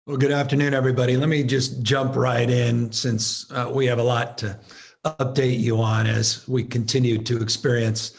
Well, good afternoon, everybody. Let me just jump right in since we have a lot to update you on as we continue to experience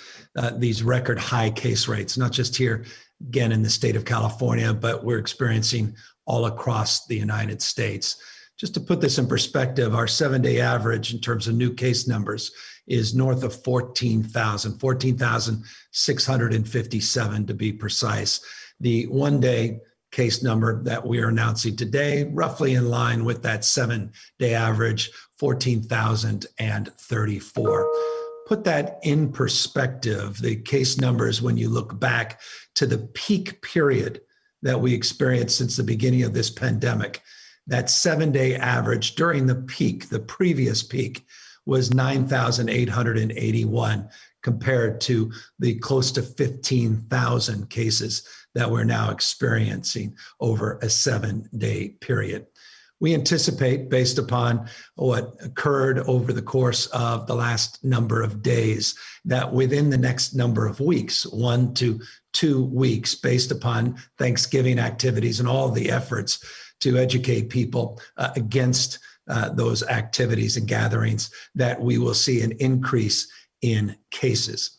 these record high case rates, not just here, again, in the state of California, but we're experiencing all across the United States. Just to put this in perspective, our 7-day average in terms of new case numbers is north of 14,000, 14,657 to be precise. The 1-day case number that we are announcing today, roughly in line with that 7-day average, 14,034. Put that in perspective, the case numbers, when you look back to the peak period that we experienced since the beginning of this pandemic, that 7-day average during the peak, the previous peak, was 9,881 compared to the close to 15,000 cases that we're now experiencing over a 7-day period. We anticipate, based upon what occurred over the course of the last number of days, that within the next number of weeks, 1 to 2 weeks, based upon Thanksgiving activities and all the efforts to educate people against those activities and gatherings, that we will see an increase in cases.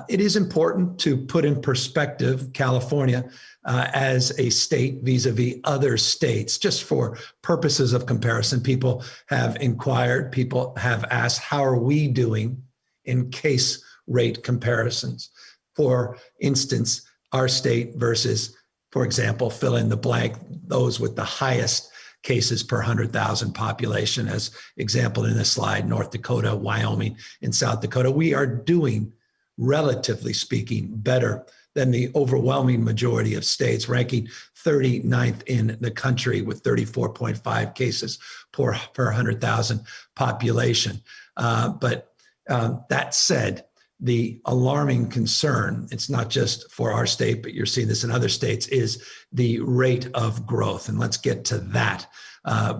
It is important to put in perspective California as a state vis-a-vis other states, just for purposes of comparison. People have inquired, people have asked, how are we doing in case rate comparisons? For instance, our state versus, for example, fill in the blank, those with the highest cases per 100,000 population, as exampled in this slide, North Dakota, Wyoming, and South Dakota. We are doing, relatively speaking, better than the overwhelming majority of states, ranking 39th in the country with 34.5 cases per 100,000 population. But that said, the alarming concern, it's not just for our state, but you're seeing this in other states, is the rate of growth. And let's get to that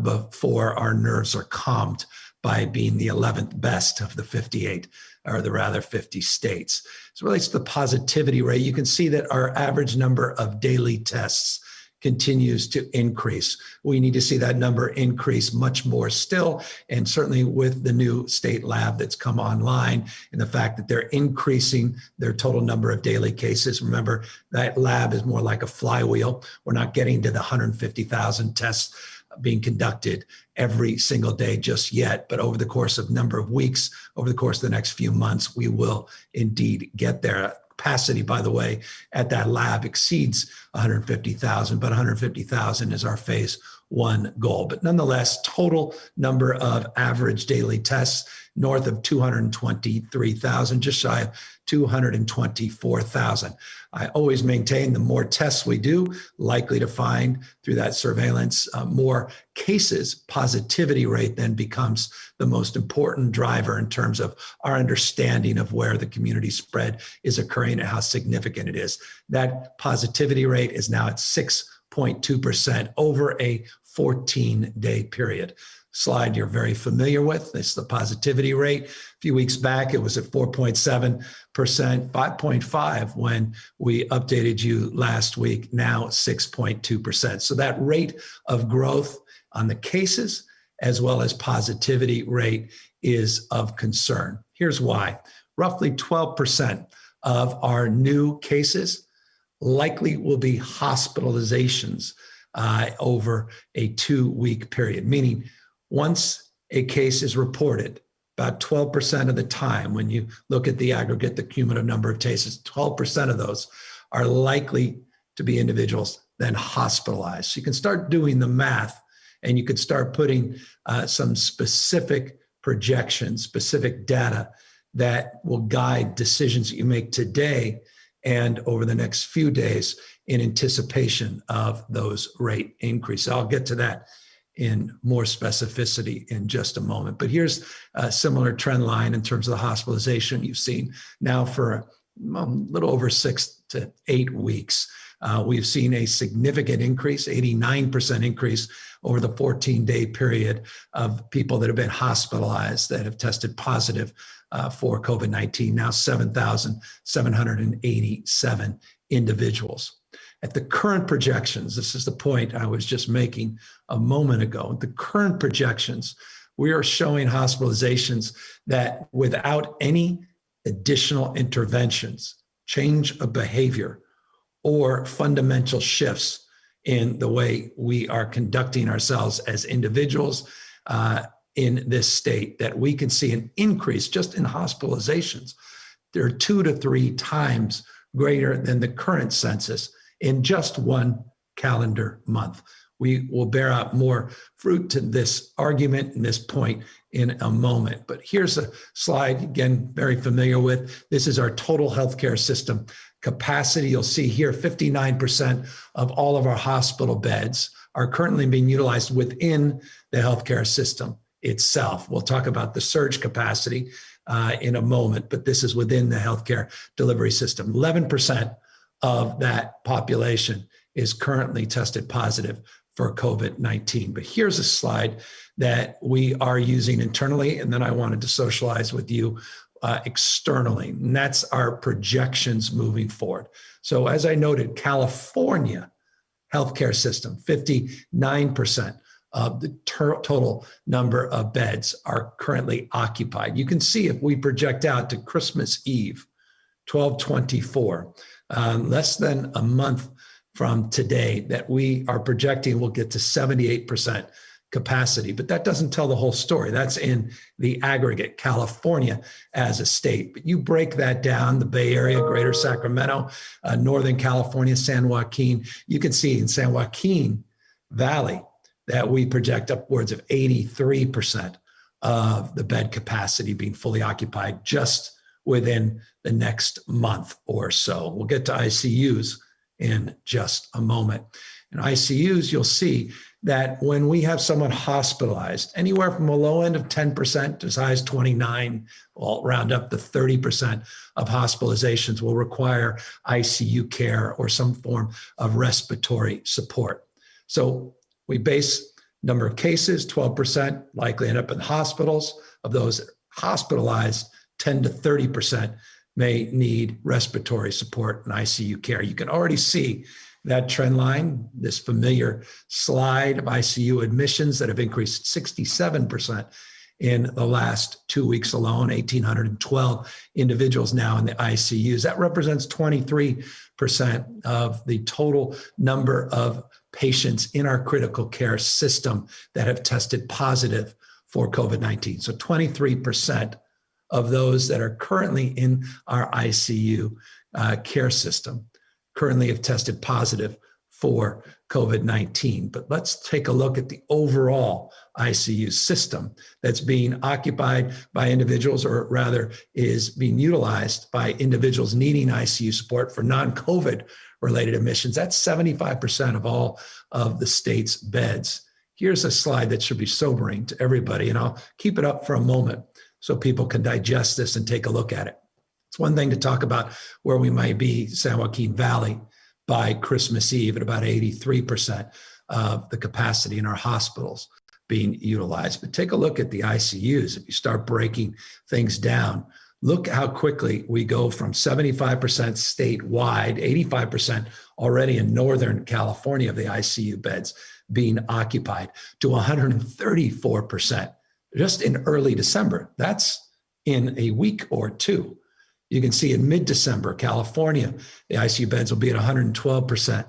before our nerves are calmed by being the 11th best of the 58, or the rather 50 states. As it relates to the positivity rate, you can see that our average number of daily tests continues to increase. We need to see that number increase much more still, and certainly with the new state lab that's come online and the fact that they're increasing their total number of daily cases. Remember, that lab is more like a flywheel. We're not getting to the 150,000 tests being conducted every single day just yet, but over the course of a number of weeks, over the course of the next few months, we will indeed get there. Capacity, by the way, at that lab exceeds 150,000, but 150,000 is our phase 1 goal. But nonetheless, total number of average daily tests north of 223,000, just shy of 224,000. I always maintain the more tests we do, likely to find through that surveillance more cases. Positivity rate then becomes the most important driver in terms of our understanding of where the community spread is occurring and how significant it is. That positivity rate is now at 6.2% over a 14-day period. Slide you're very familiar with. It's the positivity rate. A few weeks back, it was at 4.7%, 5.5% when we updated you last week, now 6.2%. So that rate of growth on the cases as well as positivity rate is of concern. Here's why. Roughly 12% of our new cases likely will be hospitalizations over a 2-week period, meaning once a case is reported, about 12% of the time, when you look at the aggregate, the cumulative number of cases, 12% of those are likely to be individuals then hospitalized. So you can start doing the math, and you could start putting some specific projections, specific data that will guide decisions that you make today and over the next few days in anticipation of those rate increases. I'll get to that in more specificity in just a moment. But here's a similar trend line in terms of the hospitalization you've seen now for a little over 6 to 8 weeks. We've seen a significant increase, 89% increase over the 14-day period of people that have been hospitalized that have tested positive for COVID-19, now 7,787 individuals. At the current projections, this is the point I was just making a moment ago, the current projections, we are showing hospitalizations that without any additional interventions, change of behavior, or fundamental shifts in the way we are conducting ourselves as individuals in this state, that we can see an increase just in hospitalizations. They're 2 to 3 times greater than the current census in just one calendar month. We will bear out more fruit to this argument and this point in a moment. But here's a slide, again, very familiar with. This is our total healthcare system capacity. You'll see here 59% of all of our hospital beds are currently being utilized within the healthcare system itself. We'll talk about the surge capacity in a moment, but this is within the healthcare delivery system. 11% of that population is currently tested positive for COVID-19. But here's a slide that we are using internally, and then I wanted to socialize with you externally, and that's our projections moving forward. So as I noted, California healthcare system, 59% of the total number of beds are currently occupied. You can see if we project out to Christmas Eve, 12/24, less than a month from today, that we are projecting we'll get to 78% capacity. But that doesn't tell the whole story. That's in the aggregate, California as a state. But you break that down, the Bay Area, Greater Sacramento, Northern California, San Joaquin, you can see in San Joaquin Valley that we project upwards of 83% of the bed capacity being fully occupied just within the next month or so. We'll get to ICUs in just a moment. In ICUs, you'll see that when we have someone hospitalized, anywhere from a low end of 10% to as high as 29, we'll round up to 30% of hospitalizations will require ICU care or some form of respiratory support. So we base number of cases, 12% likely end up in hospitals. Of those hospitalized, 10 to 30% may need respiratory support and ICU care. You can already see that trend line, this familiar slide of ICU admissions that have increased 67% in the last 2 weeks alone, 1,812 individuals now in the ICUs. That represents 23% of the total number of patients in our critical care system that have tested positive for COVID-19. So 23% of those that are currently in our ICU care system currently have tested positive for COVID-19. But let's take a look at the overall ICU system that's being occupied by individuals, or rather is being utilized by individuals needing ICU support for non-COVID related admissions. That's 75% of all of the state's beds. Here's a slide that should be sobering to everybody, and I'll keep it up for a moment so people can digest this and take a look at it. It's one thing to talk about where we might be, San Joaquin Valley, by Christmas Eve at about 83% of the capacity in our hospitals being utilized. But take a look at the ICUs. If you start breaking things down, look how quickly we go from 75% statewide, 85% already in Northern California of the ICU beds being occupied, to 134% just in early December. That's in a week or two. You can see in mid-December, California, the ICU beds will be at 112%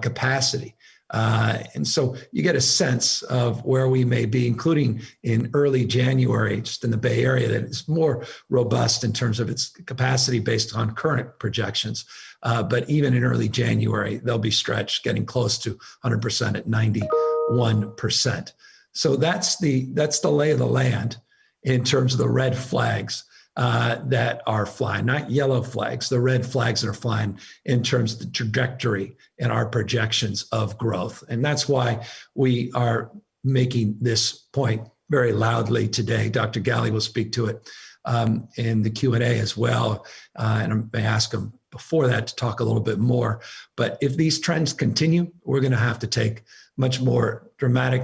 capacity. And so you get a sense of where we may be, including in early January, just in the Bay Area, that is more robust in terms of its capacity based on current projections. But even in early January, they'll be stretched, getting close to 100% at 91%. So that's the lay of the land in terms of the red flags that are flying, not yellow flags, the red flags that are flying in terms of the trajectory and our projections of growth. And that's why we are making this point very loudly today. Dr. Galley will speak to it in the Q&A as well. And I may ask him before that to talk a little bit more. But if these trends continue, we're going to have to take much more dramatic,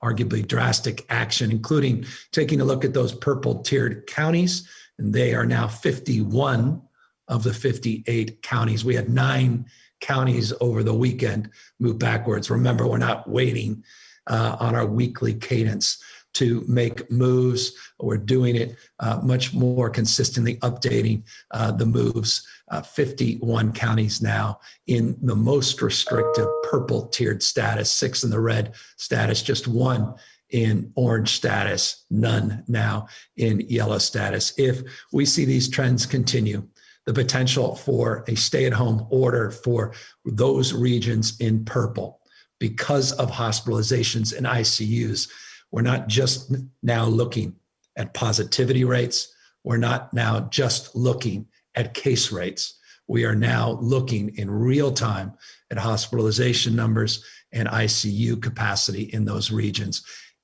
arguably drastic action, including taking a look at those purple tiered counties. And they are now 51 of the 58 counties. We had 9 counties over the weekend move backwards. Remember, we're not waiting on our weekly cadence to make moves. We're doing it much more consistently, updating the moves. 51 counties now in the most restrictive purple tiered status, 6 in the red status, just 1 in orange status, none now in yellow status. If we see these trends continue, the potential for a stay-at-home order for those regions in purple because of hospitalizations and ICUs, we're not just now looking at positivity rates. We're not now just looking at case rates. We are now looking in real time at hospitalization numbers and ICU capacity in those regions.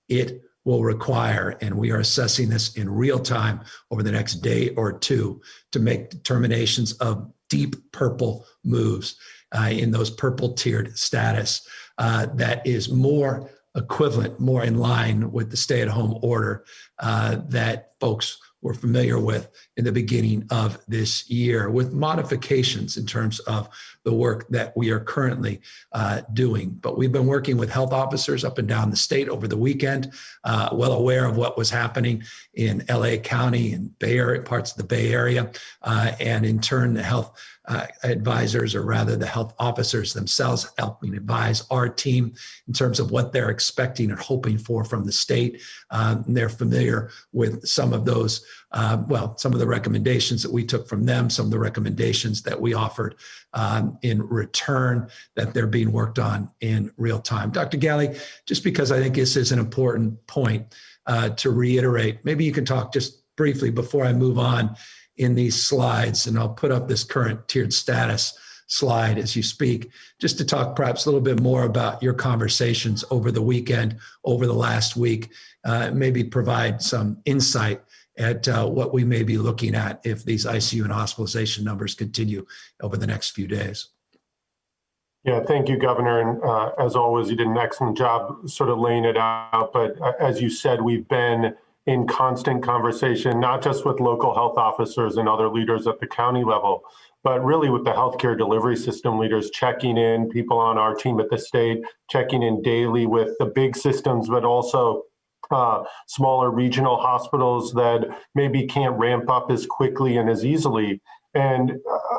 It will require, and we are assessing this in real time over the next day or two, to make determinations of deep purple moves in those purple tiered status that is more equivalent, more in line with the stay-at-home order that folks were familiar with in the beginning of this year, with modifications in terms of the work that we are currently doing. But we've been working with health officers up and down the state over the weekend, well aware of what was happening in LA County and Bay Area, parts of the Bay Area, and in turn, the health advisors, or rather the health officers themselves, helping advise our team in terms of what they're expecting and hoping for from the state. They're familiar with some of those, some of the recommendations that we took from them, some of the recommendations that we offered in return, that they're being worked on in real time. Dr. Galley, just because I think this is an important point to reiterate, maybe you can talk just briefly before I move on in these slides, and I'll put up this current tiered status slide as you speak, just to talk perhaps a little bit more about your conversations over the weekend, over the last week, maybe provide some insight at what we may be looking at if these ICU and hospitalization numbers continue over the next few days. Yeah, thank you, Governor. And as always, you did an excellent job sort of laying it out. But as you said, we've been in constant conversation, not just with local health officers and other leaders at the county level, but really with the healthcare delivery system leaders, checking in, people on our team at the state, checking in daily with the big systems, but also smaller regional hospitals that maybe can't ramp up as quickly and as easily. And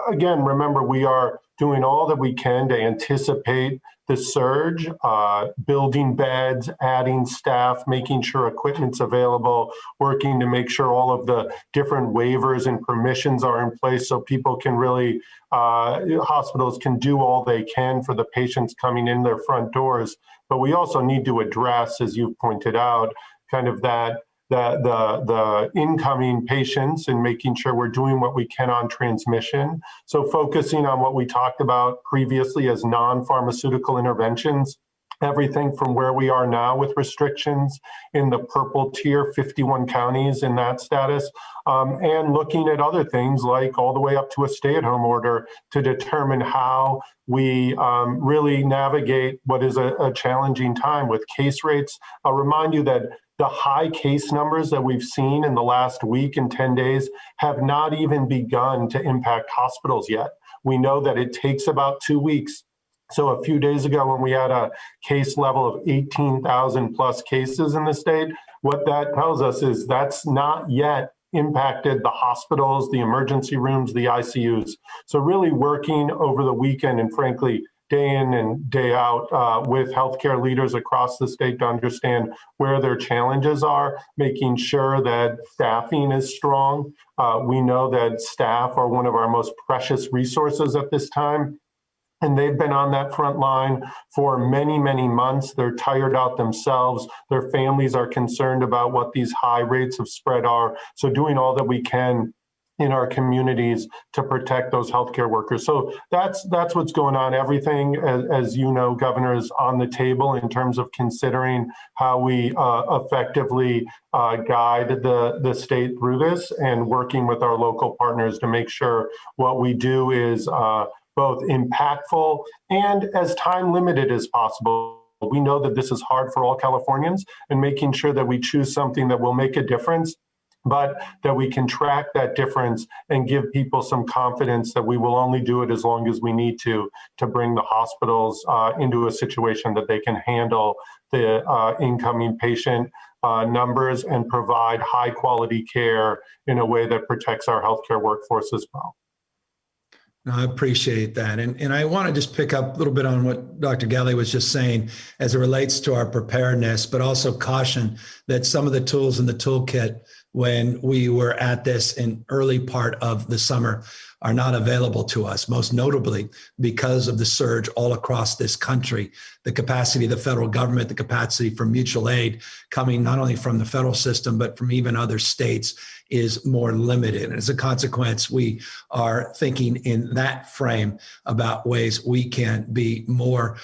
again, remember, we are doing all that we can to anticipate the surge, building beds, adding staff, making sure equipment's available, working to make sure all of the different waivers and permissions are in place so people can really, hospitals can do all they can for the patients coming in their front doors. But we also need to address, as you pointed out, kind of the incoming patients and making sure we're doing what we can on transmission. So focusing on what we talked about previously as non-pharmaceutical interventions, everything from where we are now with restrictions in the purple tier, 51 counties in that status, and looking at other things like all the way up to a stay-at-home order to determine how we really navigate what is a challenging time with case rates. I'll remind you that the high case numbers that we've seen in the last week and 10 days have not even begun to impact hospitals yet. We know that it takes about 2 weeks. So a few days ago, when we had a case level of 18,000 plus cases in the state, what that tells us is that's not yet impacted the hospitals, the emergency rooms, the ICUs. So really working over the weekend and frankly, day in and day out with healthcare leaders across the state to understand where their challenges are, making sure that staffing is strong. We know that staff are one of our most precious resources at this time. And they've been on that front line for many, many months. They're tired out themselves. Their families are concerned about what these high rates of spread are. So doing all that we can in our communities to protect those healthcare workers. So that's what's going on. Everything, as you know, Governor, is on the table in terms of considering how we effectively guide the state through this and working with our local partners to make sure what we do is both impactful and as time limited as possible. We know that this is hard for all Californians, and making sure that we choose something that will make a difference but that we can track that difference and give people some confidence that we will only do it as long as we need to bring the hospitals into a situation that they can handle the incoming patient numbers and provide high quality care in a way that protects our healthcare workforce as well. No, I appreciate that. And I want to just pick up a little bit on what Dr. Galley was just saying as it relates to our preparedness, but also caution that some of the tools in the toolkit when we were at this in early part of the summer are not available to us, most notably because of the surge all across this country, the capacity of the federal government, the capacity for mutual aid coming not only from the federal system, but from even other states is more limited. And as a consequence, we are thinking in that frame about ways we can be more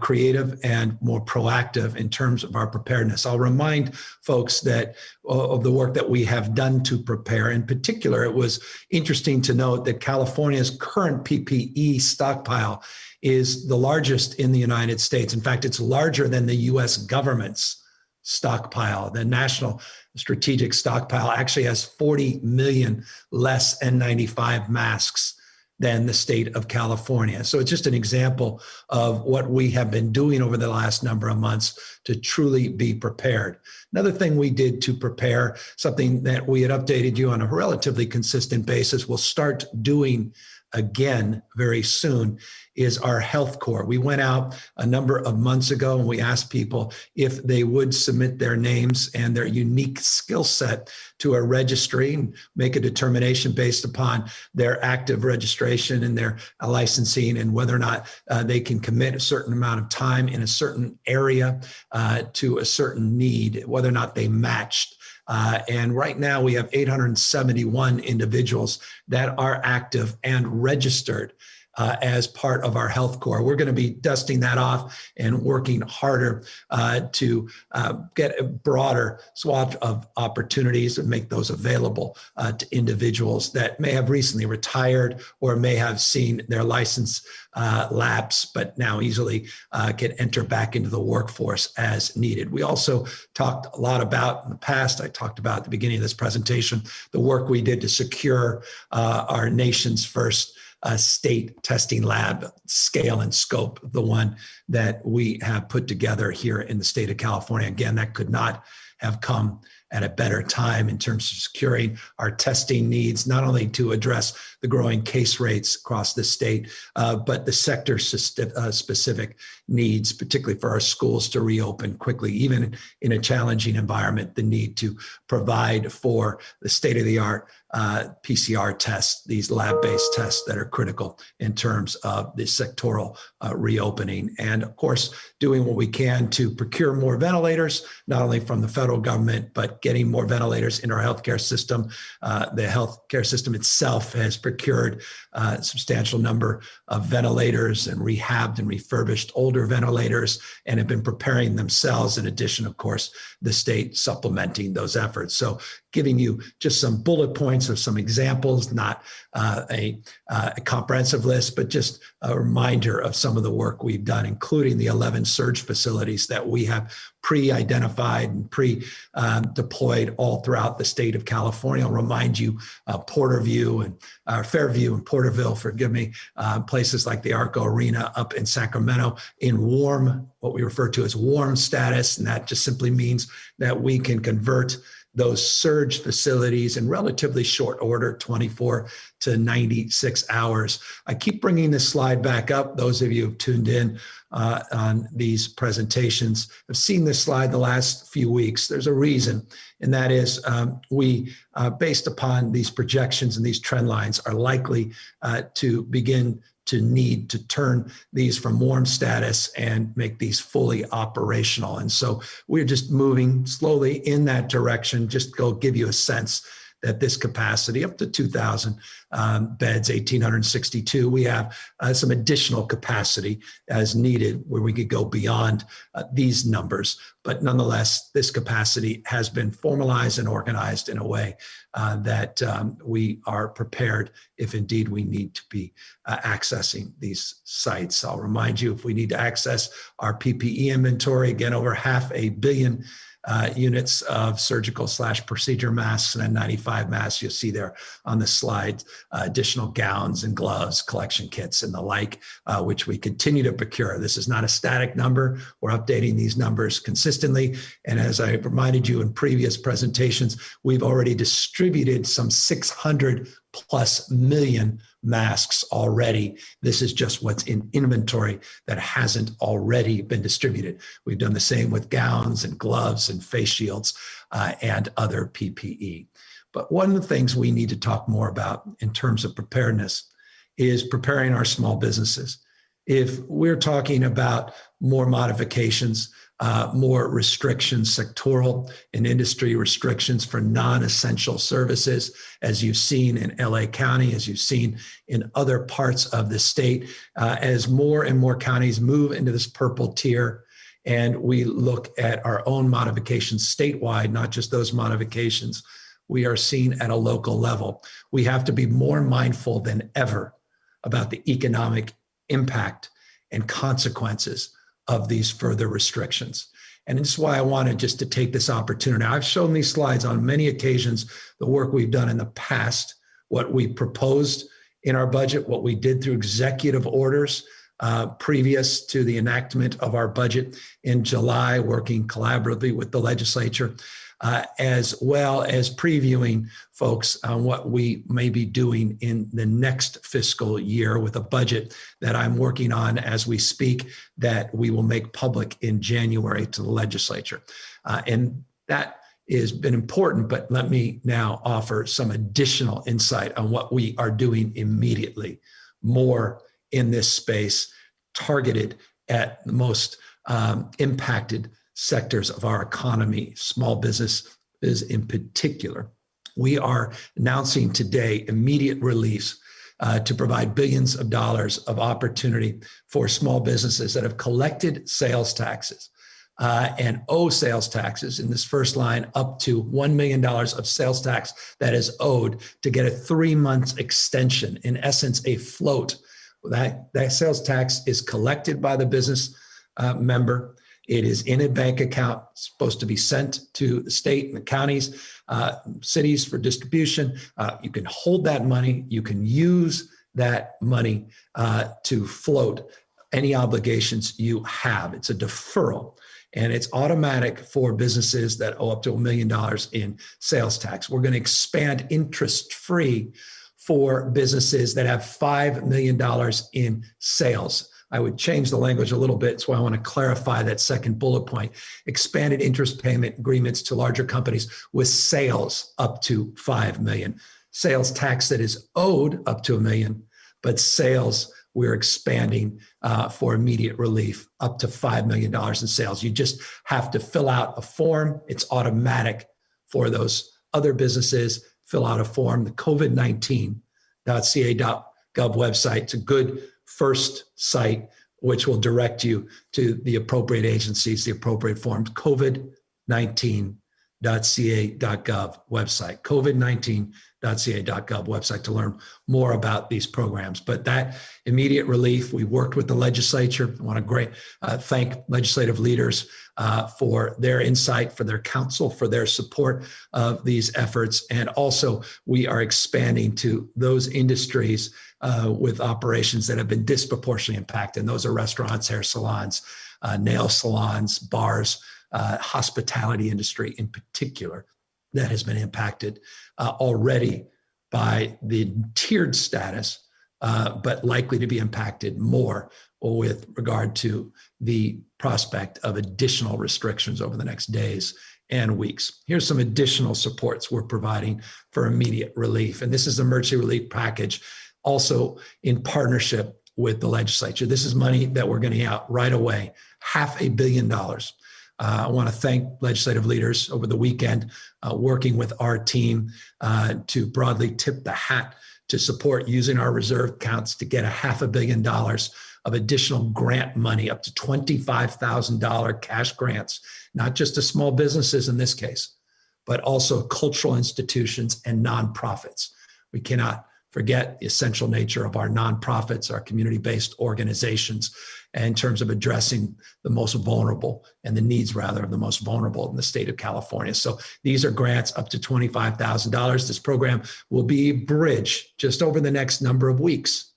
creative and more proactive in terms of our preparedness. I'll remind folks that of the work that we have done to prepare. In particular, it was interesting to note that California's current PPE stockpile is the largest in the United States. In fact, it's larger than the US government's stockpile. The National Strategic Stockpile actually has 40 million less N95 masks than the state of California. So it's just an example of what we have been doing over the last number of months to truly be prepared. Another thing we did to prepare, something that we had updated you on a relatively consistent basis, we'll start doing again very soon, is our health corps. We went out a number of months ago and we asked people if they would submit their names and their unique skill set to a registry and make a determination based upon their active registration and their licensing and whether or not they can commit a certain amount of time in a certain area to a certain need, whether or not they matched. And right now we have 871 individuals that are active and registered as part of our health corps. We're going to be dusting that off and working harder to get a broader swath of opportunities and make those available to individuals that may have recently retired or may have seen their license lapse, but now easily can enter back into the workforce as needed. We also talked a lot about in the past, I talked about at the beginning of this presentation, the work we did to secure our nation's first state testing lab, scale and scope, the one that we have put together here in the state of California. Again, that could not have come at a better time in terms of securing our testing needs, not only to address the growing case rates across the state, but the sector specific needs, particularly for our schools to reopen quickly, even in a challenging environment, the need to provide for the state-of-the-art PCR tests, these lab-based tests that are critical in terms of the sectoral reopening. And of course, doing what we can to procure more ventilators, not only from the federal government, but getting more ventilators in our healthcare system. The healthcare system itself has procured a substantial number of ventilators and rehabbed and refurbished older ventilators and have been preparing themselves. In addition, of course, the state supplementing those efforts. So giving you just some bullet points of some examples, not a comprehensive list, but just a reminder of some of the work we've done, including the 11 surge facilities that we have pre-identified and pre-deployed all throughout the state of California. I'll remind you, Porterview and Fairview and Porterville, forgive me, places like the Arco Arena up in Sacramento in warm, what we refer to as warm status. And that just simply means that we can convert those surge facilities in relatively short order, 24 to 96 hours. I keep bringing this slide back up. Those of you who've tuned in on these presentations have seen this slide the last few weeks. There's a reason, and that is we, based upon these projections and these trend lines, are likely to begin to need to turn these from warm status and make these fully operational. And so we're just moving slowly in that direction, just to go give you a sense that this capacity up to 2,000 beds, 1,862, we have some additional capacity as needed where we could go beyond these numbers. But nonetheless, this capacity has been formalized and organized in a way that we are prepared if indeed we need to be accessing these sites. I'll remind you, if we need to access our PPE inventory, again, over 500 million units of surgical/procedure masks and N95 masks. You'll see there on the slide additional gowns and gloves, collection kits, and the like, which we continue to procure. This is not a static number. We're updating these numbers consistently. And as I reminded you in previous presentations, we've already distributed some 600+ million masks already. This is just what's in inventory that hasn't already been distributed. We've done the same with gowns and gloves and face shields and other PPE. But one of the things we need to talk more about in terms of preparedness is preparing our small businesses. If we're talking about more modifications, more restrictions, sectoral and industry restrictions for non-essential services, as you've seen in LA County, as you've seen in other parts of the state, as more and more counties move into this purple tier, and we look at our own modifications statewide, not just those modifications we are seeing at a local level. We have to be more mindful than ever about the economic impact and consequences of these further restrictions. And this is why I wanted just to take this opportunity. I've shown these slides on many occasions, the work we've done in the past, what we proposed in our budget, what we did through executive orders previous to the enactment of our budget in July, working collaboratively with the legislature, as well as previewing folks on what we may be doing in the next fiscal year with a budget that I'm working on as we speak, that we will make public in January to the legislature. And that has been important, but let me now offer some additional insight on what we are doing immediately, more in this space, targeted at the most impacted sectors of our economy, small business is in particular. We are announcing today immediate relief to provide billions of dollars of opportunity for small businesses that have collected sales taxes and owe sales taxes in this first line up to $1 million of sales tax that is owed, to get a 3-month extension, in essence, a float. That sales tax is collected by the business member. It is in a bank account, supposed to be sent to the state and the counties, cities for distribution. You can hold that money. You can use that money to float any obligations you have. It's a deferral, and it's automatic for businesses that owe up to $1 million in sales tax. We're going to expand interest-free for businesses that have $5 million in sales. I would change the language a little bit, so I want to clarify that second bullet point. Expanded interest payment agreements to larger companies with sales up to $5 million. Sales tax that is owed up to $1 million, but sales we're expanding for immediate relief up to $5 million in sales. You just have to fill out a form. It's automatic for those other businesses. Fill out a form. The covid19.ca.gov website, it's a good first site, which will direct you to the appropriate agencies, the appropriate forms. covid19.ca.gov website, covid19.ca.gov website to learn more about these programs. But that immediate relief, we worked with the legislature. I want to thank legislative leaders for their insight, for their counsel, for their support of these efforts. And also, we are expanding to those industries with operations that have been disproportionately impacted. And those are restaurants, hair salons, nail salons, bars, hospitality industry in particular, that has been impacted already by the tiered status, but likely to be impacted more with regard to the prospect of additional restrictions over the next days and weeks. Here's some additional supports we're providing for immediate relief. And this is the emergency relief package, also in partnership with the legislature. This is money that we're getting out right away, $500 million. I want to thank legislative leaders over the weekend working with our team to broadly tip the hat to support using our reserve accounts to get $500 million of additional grant money, up to $25,000 cash grants, not just to small businesses in this case, but also cultural institutions and nonprofits. We cannot forget the essential nature of our nonprofits, our community-based organizations, in terms of addressing the most vulnerable and the needs, rather, of the most vulnerable in the state of California. So these are grants up to $25,000. This program will be a bridge just over the next number of weeks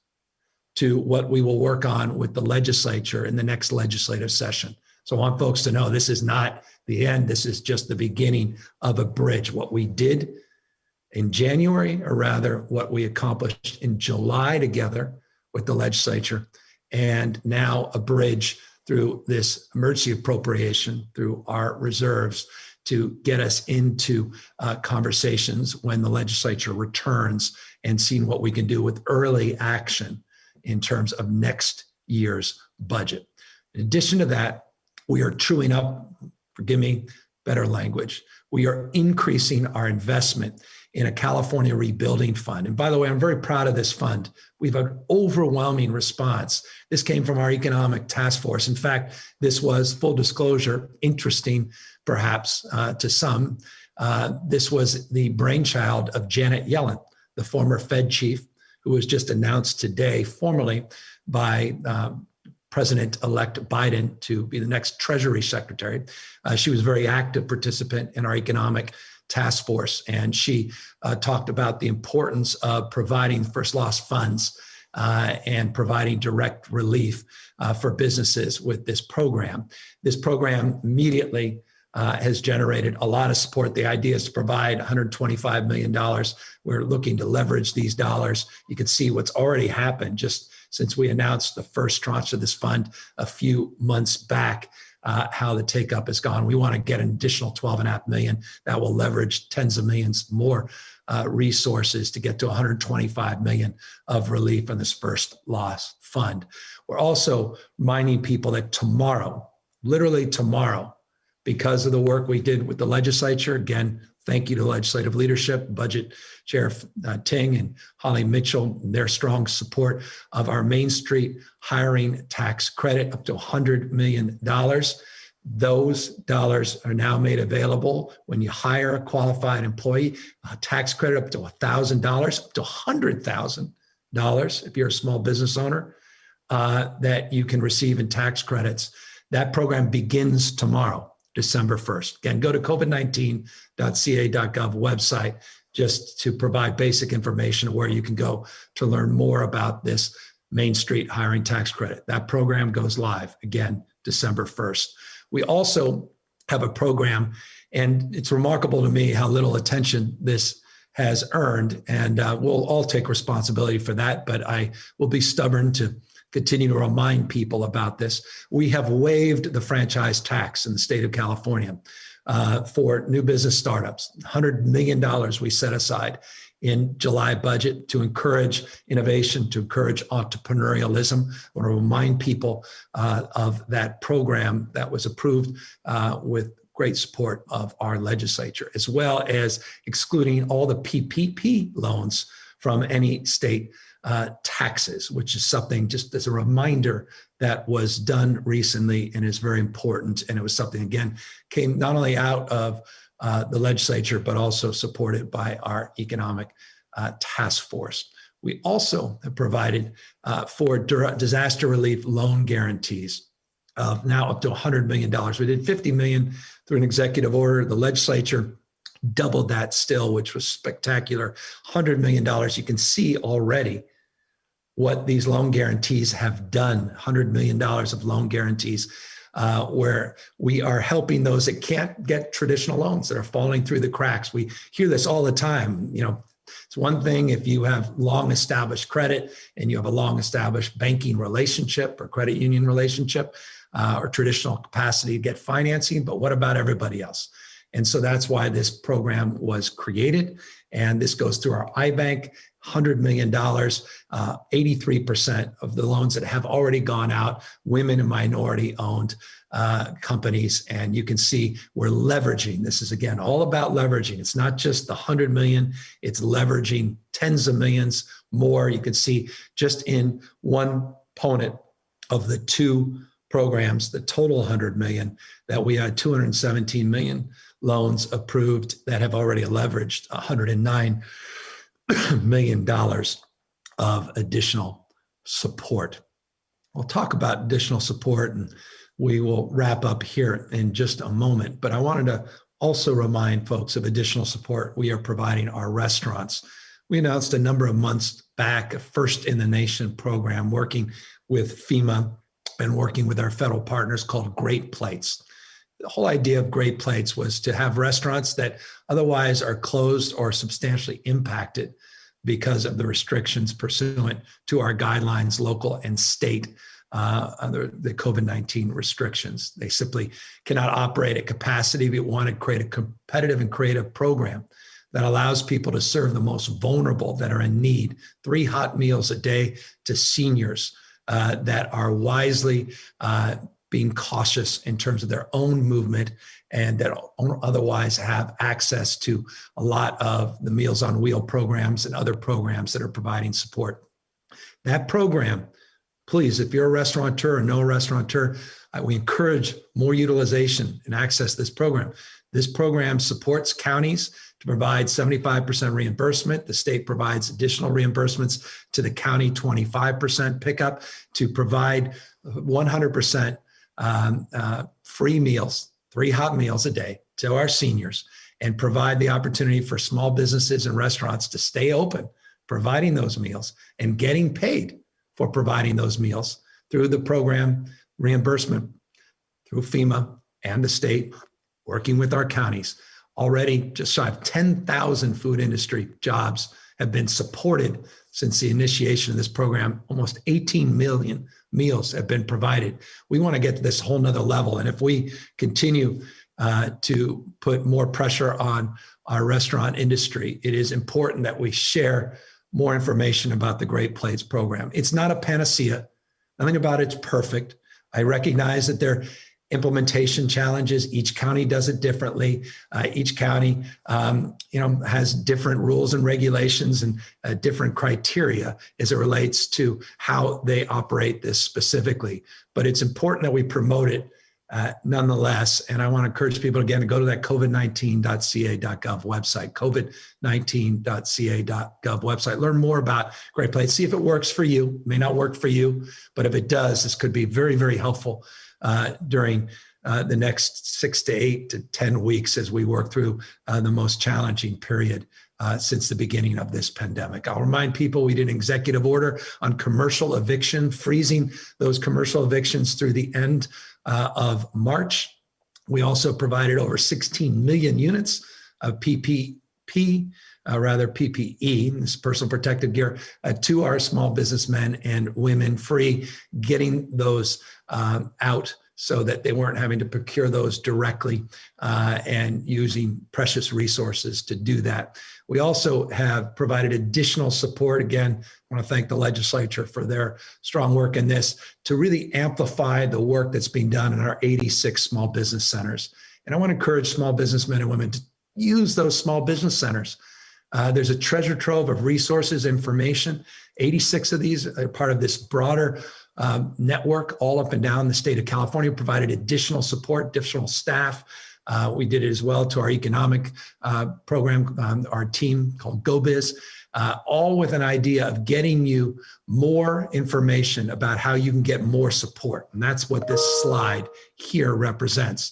to what we will work on with the legislature in the next legislative session. So I want folks to know this is not the end. This is just the beginning of a bridge. What we did in January, or rather what we accomplished in July together with the legislature, and now a bridge through this emergency appropriation, through our reserves, to get us into conversations when the legislature returns and seeing what we can do with early action in terms of next year's budget. In addition to that, we are truing up, forgive me, better language. We are increasing our investment in a California Rebuilding Fund. And by the way, I'm very proud of this fund. We've had an overwhelming response. This came from our economic task force. In fact, this was, full disclosure, interesting perhaps to some. This was the brainchild of Janet Yellen, the former Fed chief, who was just announced today formally by President-elect Biden to be the next Treasury Secretary. She was a very active participant in our economic task force, and she talked about the importance of providing first loss funds and providing direct relief for businesses with this program. This program immediately has generated a lot of support. The idea is to provide $125 million. We're looking to leverage these dollars. You can see what's already happened just since we announced the first tranche of this fund a few months back, how the take-up has gone. We want to get an additional $12.5 million that will leverage tens of millions more resources to get to $125 million of relief in this first loss fund. We're also reminding people that tomorrow, literally tomorrow, because of the work we did with the legislature, again, thank you to legislative leadership, Budget Chair Ting and Holly Mitchell, and their strong support of our Main Street hiring tax credit up to $100 million. Those dollars are now made available when you hire a qualified employee, a tax credit up to $1,000, up to $100,000 if you're a small business owner, that you can receive in tax credits. That program begins tomorrow, December 1st. Again, go to covid19.ca.gov website just to provide basic information where you can go to learn more about this Main Street hiring tax credit. That program goes live, again, December 1st. We also have a program, and it's remarkable to me how little attention this has earned, and we'll all take responsibility for that, but I will be stubborn to continue to remind people about this. We have waived the franchise tax in the state of California for new business startups. $100 million we set aside in July budget to encourage innovation, to encourage entrepreneurialism. I want to remind people of that program that was approved with great support of our legislature, as well as excluding all the PPP loans from any state taxes, which is something, just as a reminder, that was done recently and is very important. And it was something, again, came not only out of the legislature, but also supported by our economic task force. We also have provided for disaster relief loan guarantees of now up to $100 million. We did $50 million through an executive order. The legislature doubled that still, which was spectacular. $100 million. You can see already what these loan guarantees have done. $100 million of loan guarantees, where we are helping those that can't get traditional loans, that are falling through the cracks. We hear this all the time. You know, it's one thing if you have long established credit and you have a long established banking relationship or credit union relationship or traditional capacity to get financing, but what about everybody else? And so that's why this program was created. And this goes through our iBank, $100 million, 83% of the loans that have already gone out, women and minority owned companies. And you can see we're leveraging. This is, again, all about leveraging. It's not just the 100 million, it's leveraging tens of millions more. You can see just in one component of the two programs, the total 100 million, that we had 217 million loans approved that have already leveraged $109 million of additional support. We'll talk about additional support and we will wrap up here in just a moment. But I wanted to also remind folks of additional support we are providing our restaurants. We announced a number of months back a first in the nation program working with FEMA and working with our federal partners called Great Plates. The whole idea of Great Plates was to have restaurants that otherwise are closed or substantially impacted because of the restrictions pursuant to our guidelines, local and state, under the COVID-19 restrictions. They simply cannot operate at capacity. We want to create a competitive and creative program that allows people to serve the most vulnerable that are in need, 3 hot meals a day to seniors that are wisely being cautious in terms of their own movement and that don't otherwise have access to a lot of the Meals on Wheel programs and other programs that are providing support. That program, please, if you're a restaurateur or know a restaurateur, we encourage more utilization and access to this program. This program supports counties to provide 75% reimbursement. The state provides additional reimbursements to the county, 25% pickup, to provide 100% free meals, 3 hot meals a day to our seniors, and provide the opportunity for small businesses and restaurants to stay open, providing those meals and getting paid for providing those meals through the program reimbursement through FEMA and the state, working with our counties. Already just shy of 10,000 food industry jobs have been supported since the initiation of this program. Almost 18 million meals have been provided. We want to get to this whole nother level. And if we continue to put more pressure on our restaurant industry, it is important that we share more information about the Great Plates program. It's not a panacea. Nothing about it's perfect. I recognize that there are implementation challenges. Each county does it differently. Each county, has different rules and regulations and different criteria as it relates to how they operate this specifically. But it's important that we promote it nonetheless. And I want to encourage people again to go to that covid19.ca.gov website, covid19.ca.gov website. Learn more about Great Plates. See if it works for you. It may not work for you, but if it does, this could be very, very helpful during the next 6 to 8 to 10 weeks as we work through the most challenging period since the beginning of this pandemic. I'll remind people we did an executive order on commercial eviction, freezing those commercial evictions through the end of March. We also provided over 16 million units of PPE, this personal protective gear, to our small businessmen and women, free, getting those out so that they weren't having to procure those directly and using precious resources to do that. We also have provided additional support. Again, I want to thank the legislature for their strong work in this to really amplify the work that's being done in our 86 small business centers. And I want to encourage small businessmen and women to use those small business centers. There's a treasure trove of resources, information. 86 of these are part of this broader network all up and down the state of California, provided additional support, additional staff. We did it as well to our economic program, our team called GoBiz, all with an idea of getting you more information about how you can get more support. And that's what this slide here represents.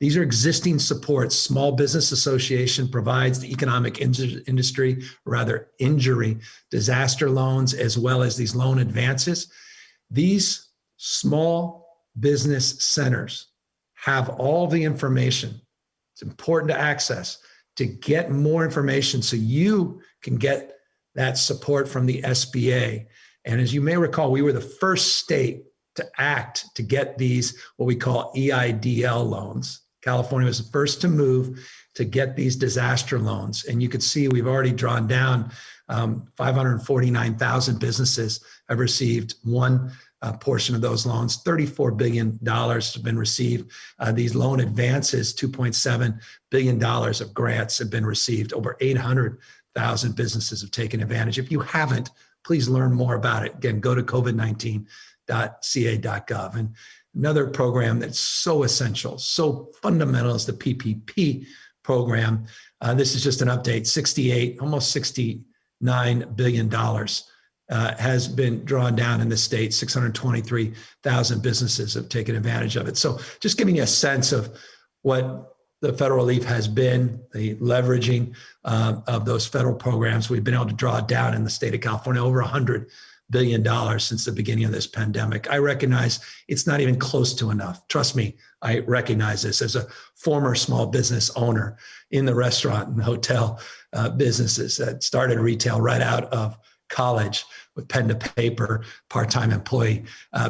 These are existing supports. Small Business Association provides the economic industry, rather injury, disaster loans, as well as these loan advances. These small business centers have all the information. It's important to access to get more information so you can get that support from the SBA. And as you may recall, we were the first state to act to get these, what we call EIDL loans. California was the first to move to get these disaster loans. And you could see we've already drawn down 549,000 businesses have received one portion of those loans. $34 billion have been received. These loan advances, $2.7 billion of grants have been received. Over 800,000 businesses have taken advantage. If you haven't, please learn more about it. Again, go to covid19.ca.gov. And another program that's so essential, so fundamental is the PPP program. This is just an update, almost $69 billion has been drawn down in the state. 623,000 businesses have taken advantage of it. So just giving you a sense of what the federal relief has been, the leveraging of those federal programs. We've been able to draw down in the state of California over $100 billion since the beginning of this pandemic. I recognize it's not even close to enough. Trust me, I recognize this as a former small business owner in the restaurant and hotel businesses that started retail right out of college with pen to paper, part-time employee,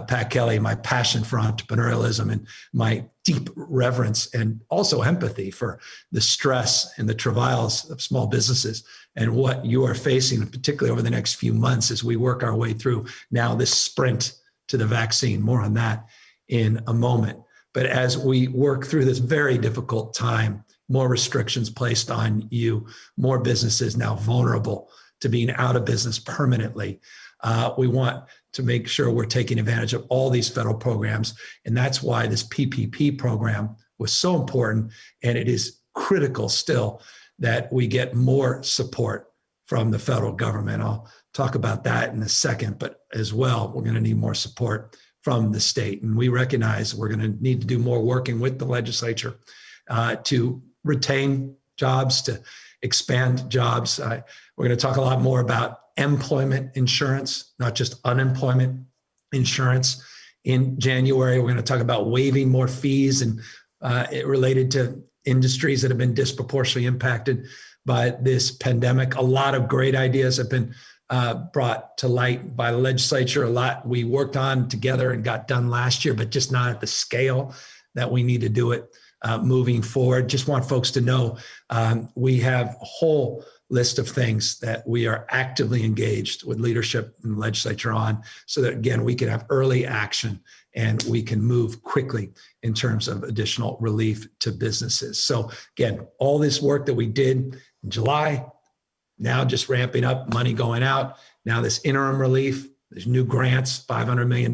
Pat Kelly, my passion for entrepreneurialism and my deep reverence and also empathy for the stress and the travails of small businesses and what you are facing, particularly over the next few months as we work our way through now this sprint to the vaccine. More on that in a moment. But as we work through this very difficult time, more restrictions placed on you, more businesses now vulnerable to being out of business permanently. We want to make sure we're taking advantage of all these federal programs. And that's why this PPP program was so important. And it is critical still that we get more support from the federal government. I'll talk about that in a second, but as well, we're going to need more support from the state. And we recognize we're going to need to do more working with the legislature to retain jobs, to expand jobs. We're going to talk a lot more about employment insurance, not just unemployment insurance. In January, we're going to talk about waiving more fees and related to industries that have been disproportionately impacted by this pandemic. A lot of great ideas have been brought to light by the legislature. A lot we worked on together and got done last year, but just not at the scale that we need to do it moving forward. Just want folks to know we have a whole list of things that we are actively engaged with leadership and legislature on so that, again, we can have early action and we can move quickly in terms of additional relief to businesses. So again, all this work that we did in July, now just ramping up, money going out. Now this interim relief, there's new grants, $500 million.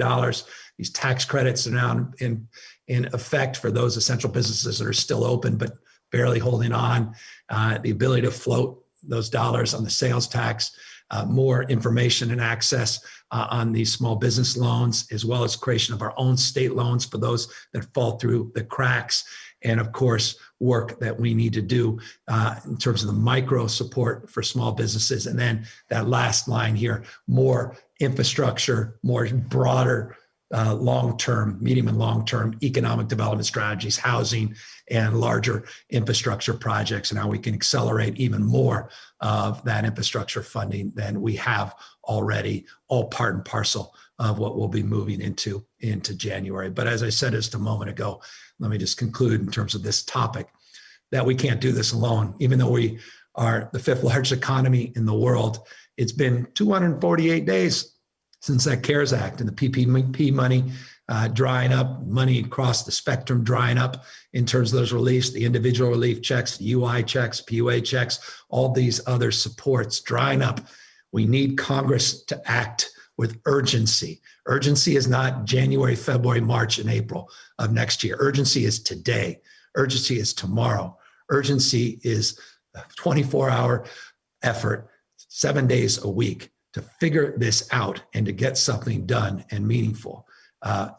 These tax credits are now in effect for those essential businesses that are still open but barely holding on. The ability to float those dollars on the sales tax, more information and access on these small business loans, as well as creation of our own state loans for those that fall through the cracks. And of course, work that we need to do in terms of the micro support for small businesses. And then that last line here, more infrastructure, more broader long-term, medium and long-term economic development strategies, housing, and larger infrastructure projects, and how we can accelerate even more of that infrastructure funding than we have already, all part and parcel of what we'll be moving into January. But as I said just a moment ago, let me just conclude in terms of this topic, that we can't do this alone. Even though we are the fifth largest economy in the world, it's been 248 days since that CARES Act and the PPP money drying up, money across the spectrum drying up in terms of those reliefs, the individual relief checks, UI checks, PUA checks, all these other supports drying up. We need Congress to act with urgency. Urgency is not January, February, March, and April of next year. Urgency is today. Urgency is tomorrow. Urgency is a 24-hour effort, 7 days a week to figure this out and to get something done and meaningful.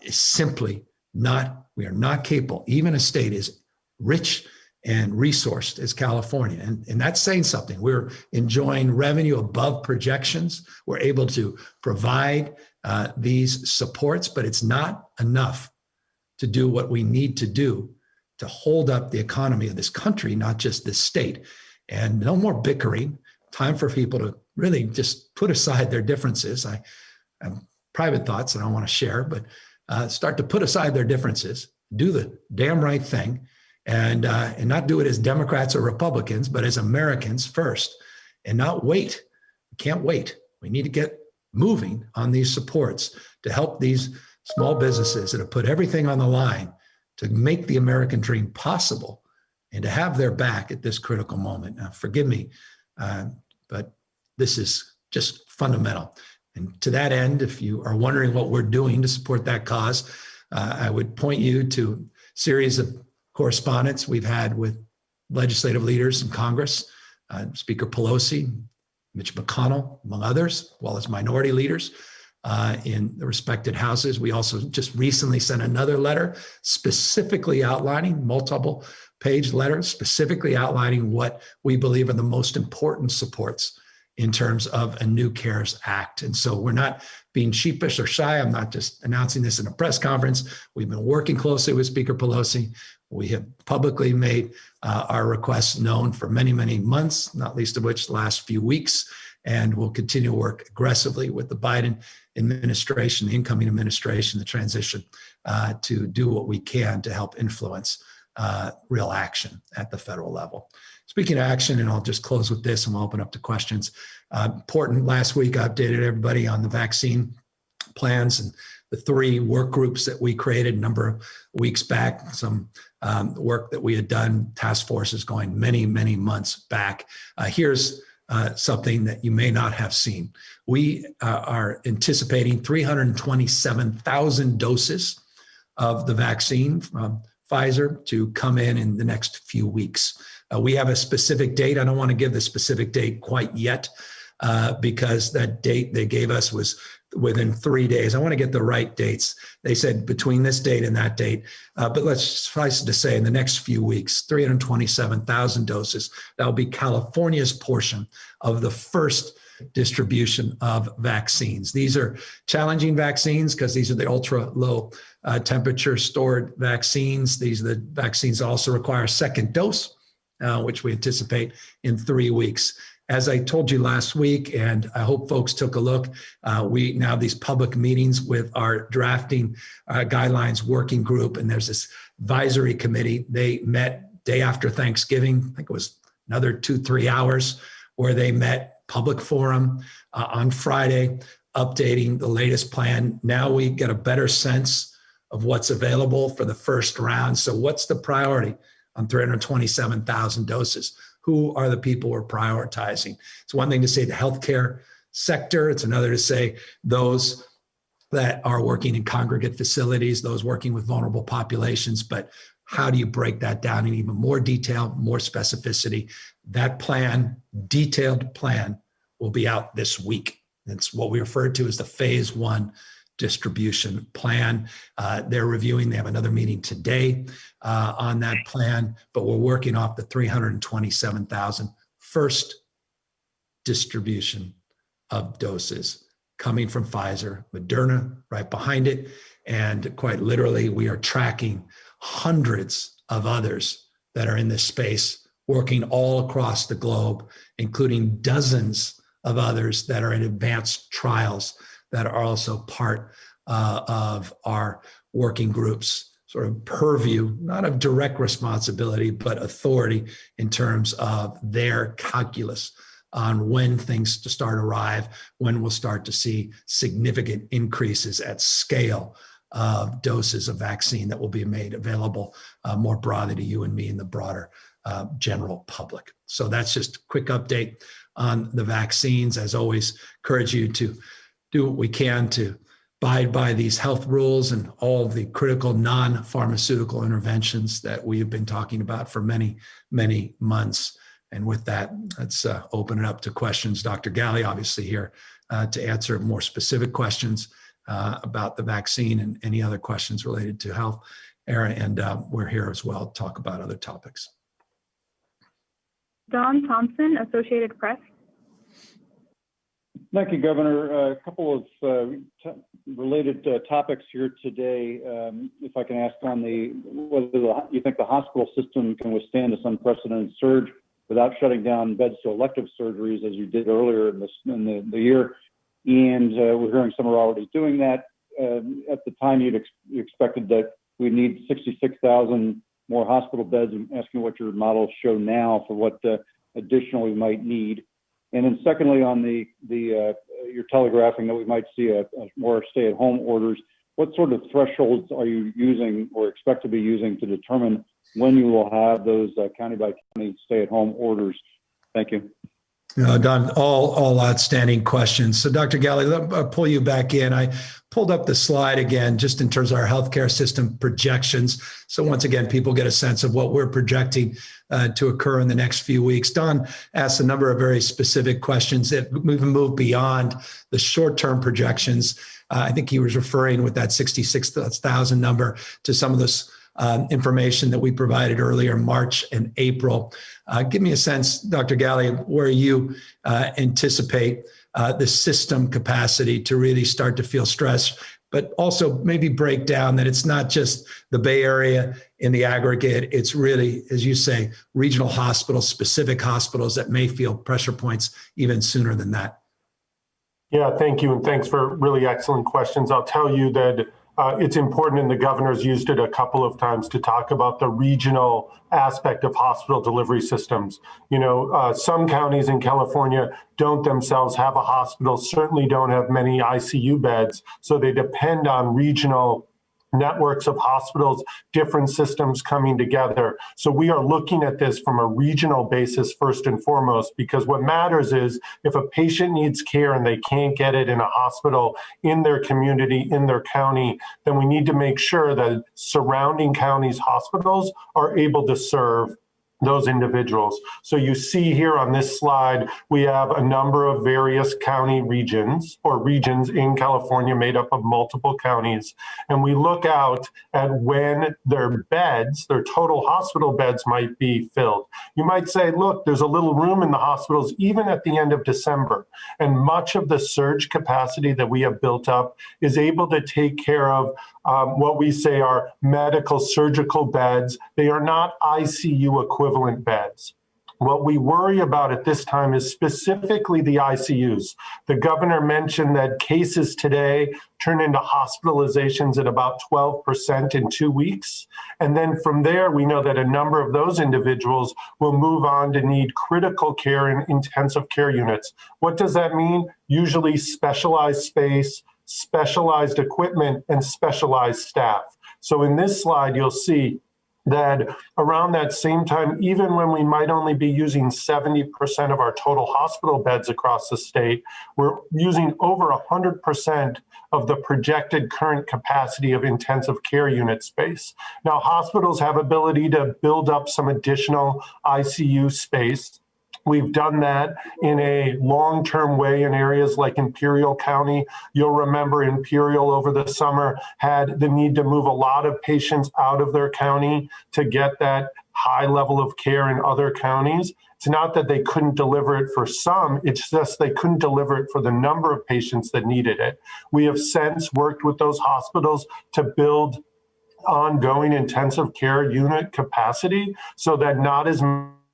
Is simply not, we are not capable. Even a state as rich and resourced as California. And that's saying something. We're enjoying revenue above projections. We're able to provide these supports, but it's not enough to do what we need to do to hold up the economy of this country, not just this state. And no more bickering. Time for people to really just put aside their differences. I have private thoughts that I want to share, but start to put aside their differences, do the damn right thing, and not do it as Democrats or Republicans, but as Americans first, and not wait. We can't wait. We need to get moving on these supports to help these small businesses that have put everything on the line to make the American dream possible and to have their back at this critical moment. Now, forgive me, but this is just fundamental. And to that end, if you are wondering what we're doing to support that cause, I would point you to a series of correspondence we've had with legislative leaders in Congress, Speaker Pelosi, Mitch McConnell, among others, as well as minority leaders in the respected houses. We also just recently sent another letter specifically outlining, multiple page letter, specifically outlining what we believe are the most important supports in terms of a new CARES Act. And so we're not being sheepish or shy. I'm not just announcing this in a press conference. We've been working closely with Speaker Pelosi. We have publicly made our requests known for many, many months, not least of which the last few weeks. And we'll continue to work aggressively with the Biden administration, the incoming administration, the transition, to do what we can to help influence real action at the federal level. Speaking of action, and I'll just close with this and we'll open up to questions. Important, last week I updated everybody on the vaccine plans and the 3 work groups that we created a number of weeks back, some work that we had done, task forces going many, many months back. Here's something that you may not have seen. We are anticipating 327,000 doses of the vaccine from Pfizer to come in the next few weeks. We have a specific date. I don't want to give the specific date quite yet because that date they gave us was within 3 days. I want to get the right dates. They said between this date and that date, but let's suffice it to say in the next few weeks, 327,000 doses. That'll be California's portion of the first distribution of vaccines. These are challenging vaccines because these are the ultra low temperature stored vaccines. These are the vaccines that also require a second dose, which we anticipate in 3 weeks. As I told you last week, and I hope folks took a look, we now have these public meetings with our drafting guidelines working group, and there's this advisory committee. They met day after Thanksgiving. I think it was another 2-3 hours where they met, public forum on Friday, updating the latest plan. Now we get a better sense of what's available for the first round. So what's the priority on 327,000 doses? Who are the people we're prioritizing? It's one thing to say the healthcare sector. It's another to say those that are working in congregate facilities, those working with vulnerable populations. But how do you break that down in even more detail, more specificity? That plan, detailed plan, will be out this week. It's what we refer to as the phase 1 distribution plan. They're reviewing, they have another meeting today on that plan, but we're working off the 327,000 first distribution of doses coming from Pfizer, Moderna right behind it. And quite literally, we are tracking hundreds of others that are in this space, working all across the globe, including dozens of others that are in advanced trials that are also part of our working groups, sort of purview, not of direct responsibility, but authority in terms of their calculus on when things to start arrive, when we'll start to see significant increases at scale of doses of vaccine that will be made available more broadly to you and me and the broader general public. So that's just a quick update on the vaccines. As always, encourage you to do what we can to abide by these health rules and all of the critical non-pharmaceutical interventions that we have been talking about for many, many months. And with that, let's open it up to questions. Dr. Galley, obviously here to answer more specific questions about the vaccine and any other questions related to health. Aaron, and we're here as well to talk about other topics. Don Thompson, Associated Press. Thank you, Governor. A couple of related topics here today. If I can ask on whether you think the hospital system can withstand this unprecedented surge without shutting down beds to elective surgeries as you did earlier in the year. And we're hearing some are already doing that. At the time, you expected that we need 66,000 more hospital beds. I'm asking what your models show now for what additional we might need. And then secondly, on you're telegraphing that we might see a more stay-at-home orders. What sort of thresholds are you using or expect to be using to determine when you will have those county by county stay-at-home orders? Thank you. Don, all outstanding questions. So, Dr. Galley, I'll pull you back in. I pulled up the slide again, just in terms of our healthcare system projections. So, once again, people get a sense of what we're projecting to occur in the next few weeks. Don asked a number of very specific questions that even move beyond the short-term projections. I think he was referring with that 66,000 number to some of this information that we provided earlier, March and April. Give me a sense, Dr. Galley, where you anticipate the system capacity to really start to feel stress, but also maybe break down that it's not just the Bay Area in the aggregate. It's really, as you say, regional hospitals, specific hospitals that may feel pressure points even sooner than that. Yeah, thank you. And thanks for really excellent questions. I'll tell you that it's important, and the governor's used it a couple of times to talk about the regional aspect of hospital delivery systems. Some counties in California don't themselves have a hospital, certainly don't have many ICU beds, so they depend on regional networks of hospitals, different systems coming together. So we are looking at this from a regional basis first and foremost, because what matters is if a patient needs care and they can't get it in a hospital in their community, in their county, then we need to make sure that surrounding counties' hospitals are able to serve those individuals. So you see here on this slide, we have a number of various county regions or regions in California made up of multiple counties. And we look out at when their beds, their total hospital beds might be filled. You might say, look, there's a little room in the hospitals even at the end of December. And much of the surge capacity that we have built up is able to take care of what we say are medical surgical beds. They are not ICU equivalent beds. What we worry about at this time is specifically the ICUs. The governor mentioned that cases today turn into hospitalizations at about 12% in 2 weeks. And then from there, we know that a number of those individuals will move on to need critical care and intensive care units. What does that mean? Usually specialized space, specialized equipment, and specialized staff. So in this slide, you'll see that around that same time, even when we might only be using 70% of our total hospital beds across the state, we're using over 100% of the projected current capacity of intensive care unit space. Now, hospitals have ability to build up some additional ICU space. We've done that in a long-term way in areas like Imperial County. You'll remember Imperial over the summer had the need to move a lot of patients out of their county to get that high level of care in other counties. It's not that they couldn't deliver it for some, it's just they couldn't deliver it for the number of patients that needed it. We have since worked with those hospitals to build ongoing intensive care unit capacity so that not as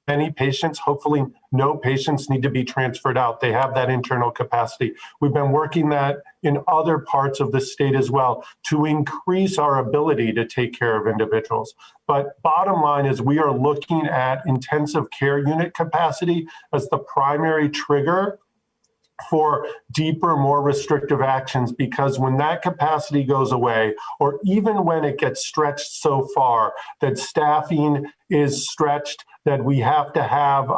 many patients, hopefully no patients, need to be transferred out. They have that internal capacity. We've been working that in other parts of the state as well to increase our ability to take care of individuals. But bottom line is we are looking at intensive care unit capacity as the primary trigger for deeper, more restrictive actions, because when that capacity goes away, or even when it gets stretched so far that staffing is stretched, that we have to have,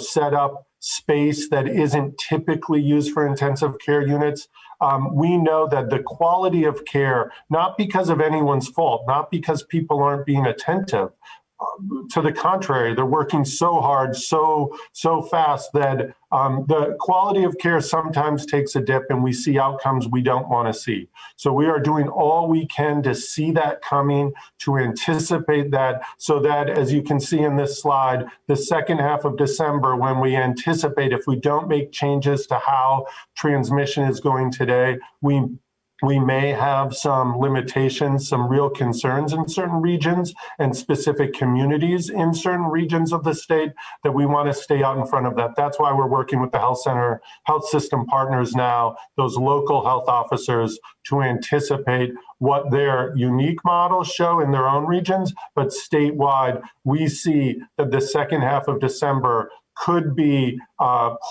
set up space that isn't typically used for intensive care units, we know that the quality of care, not because of anyone's fault, not because people aren't being attentive, to the contrary, they're working so hard, so fast that the quality of care sometimes takes a dip and we see outcomes we don't want to see. So we are doing all we can to see that coming, to anticipate that, so that, as you can see in this slide, the second half of December, when we anticipate, if we don't make changes to how transmission is going today, we may have some limitations, some real concerns in certain regions and specific communities in certain regions of the state that we want to stay out in front of that. That's why we're working with the health system partners now, those local health officers, to anticipate what their unique models show in their own regions. But statewide, we see that the second half of December could be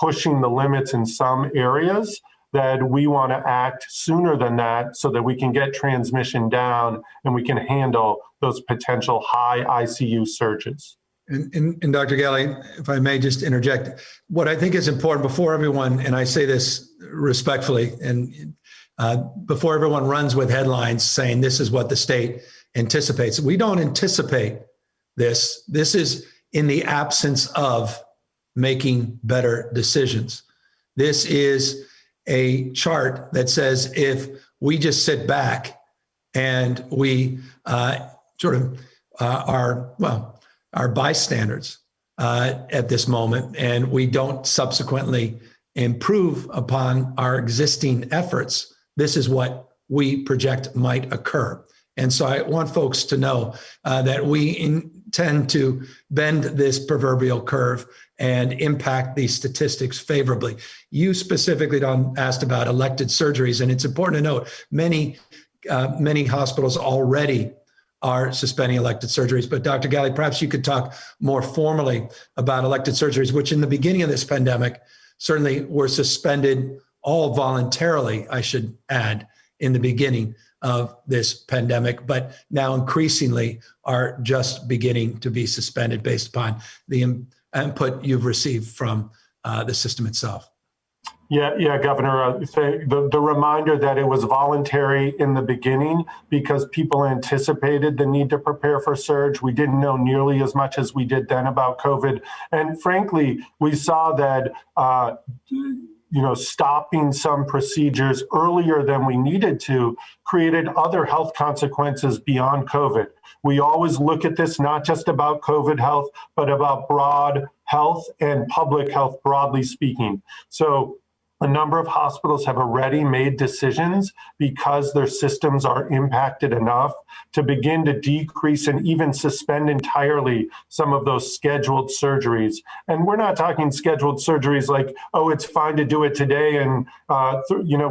pushing the limits in some areas, that we want to act sooner than that so that we can get transmission down and we can handle those potential high ICU surges. And Dr. Galley, if I may just interject, what I think is important before everyone, and I say this respectfully, and before everyone runs with headlines saying this is what the state anticipates, we don't anticipate this. This is in the absence of making better decisions. This is a chart that says if we just sit back and we are bystanders at this moment, and we don't subsequently improve upon our existing efforts, this is what we project might occur. And so I want folks to know that we intend to bend this proverbial curve and impact these statistics favorably. You specifically, Don, asked about elected surgeries, and it's important to note many hospitals already are suspending elected surgeries. But Dr. Galley, perhaps you could talk more formally about elected surgeries, which in the beginning of this pandemic certainly were suspended all voluntarily, I should add, in the beginning of this pandemic, but now increasingly are just beginning to be suspended based upon the input you've received from the system itself. Yeah, Governor, the reminder that it was voluntary in the beginning because people anticipated the need to prepare for surge. We didn't know nearly as much as we did then about COVID. And frankly, we saw that stopping some procedures earlier than we needed to created other health consequences beyond COVID. We always look at this not just about COVID health, but about broad health and public health, broadly speaking. So a number of hospitals have already made decisions because their systems are impacted enough to begin to decrease and even suspend entirely some of those scheduled surgeries. And we're not talking scheduled surgeries like, oh, it's fine to do it today and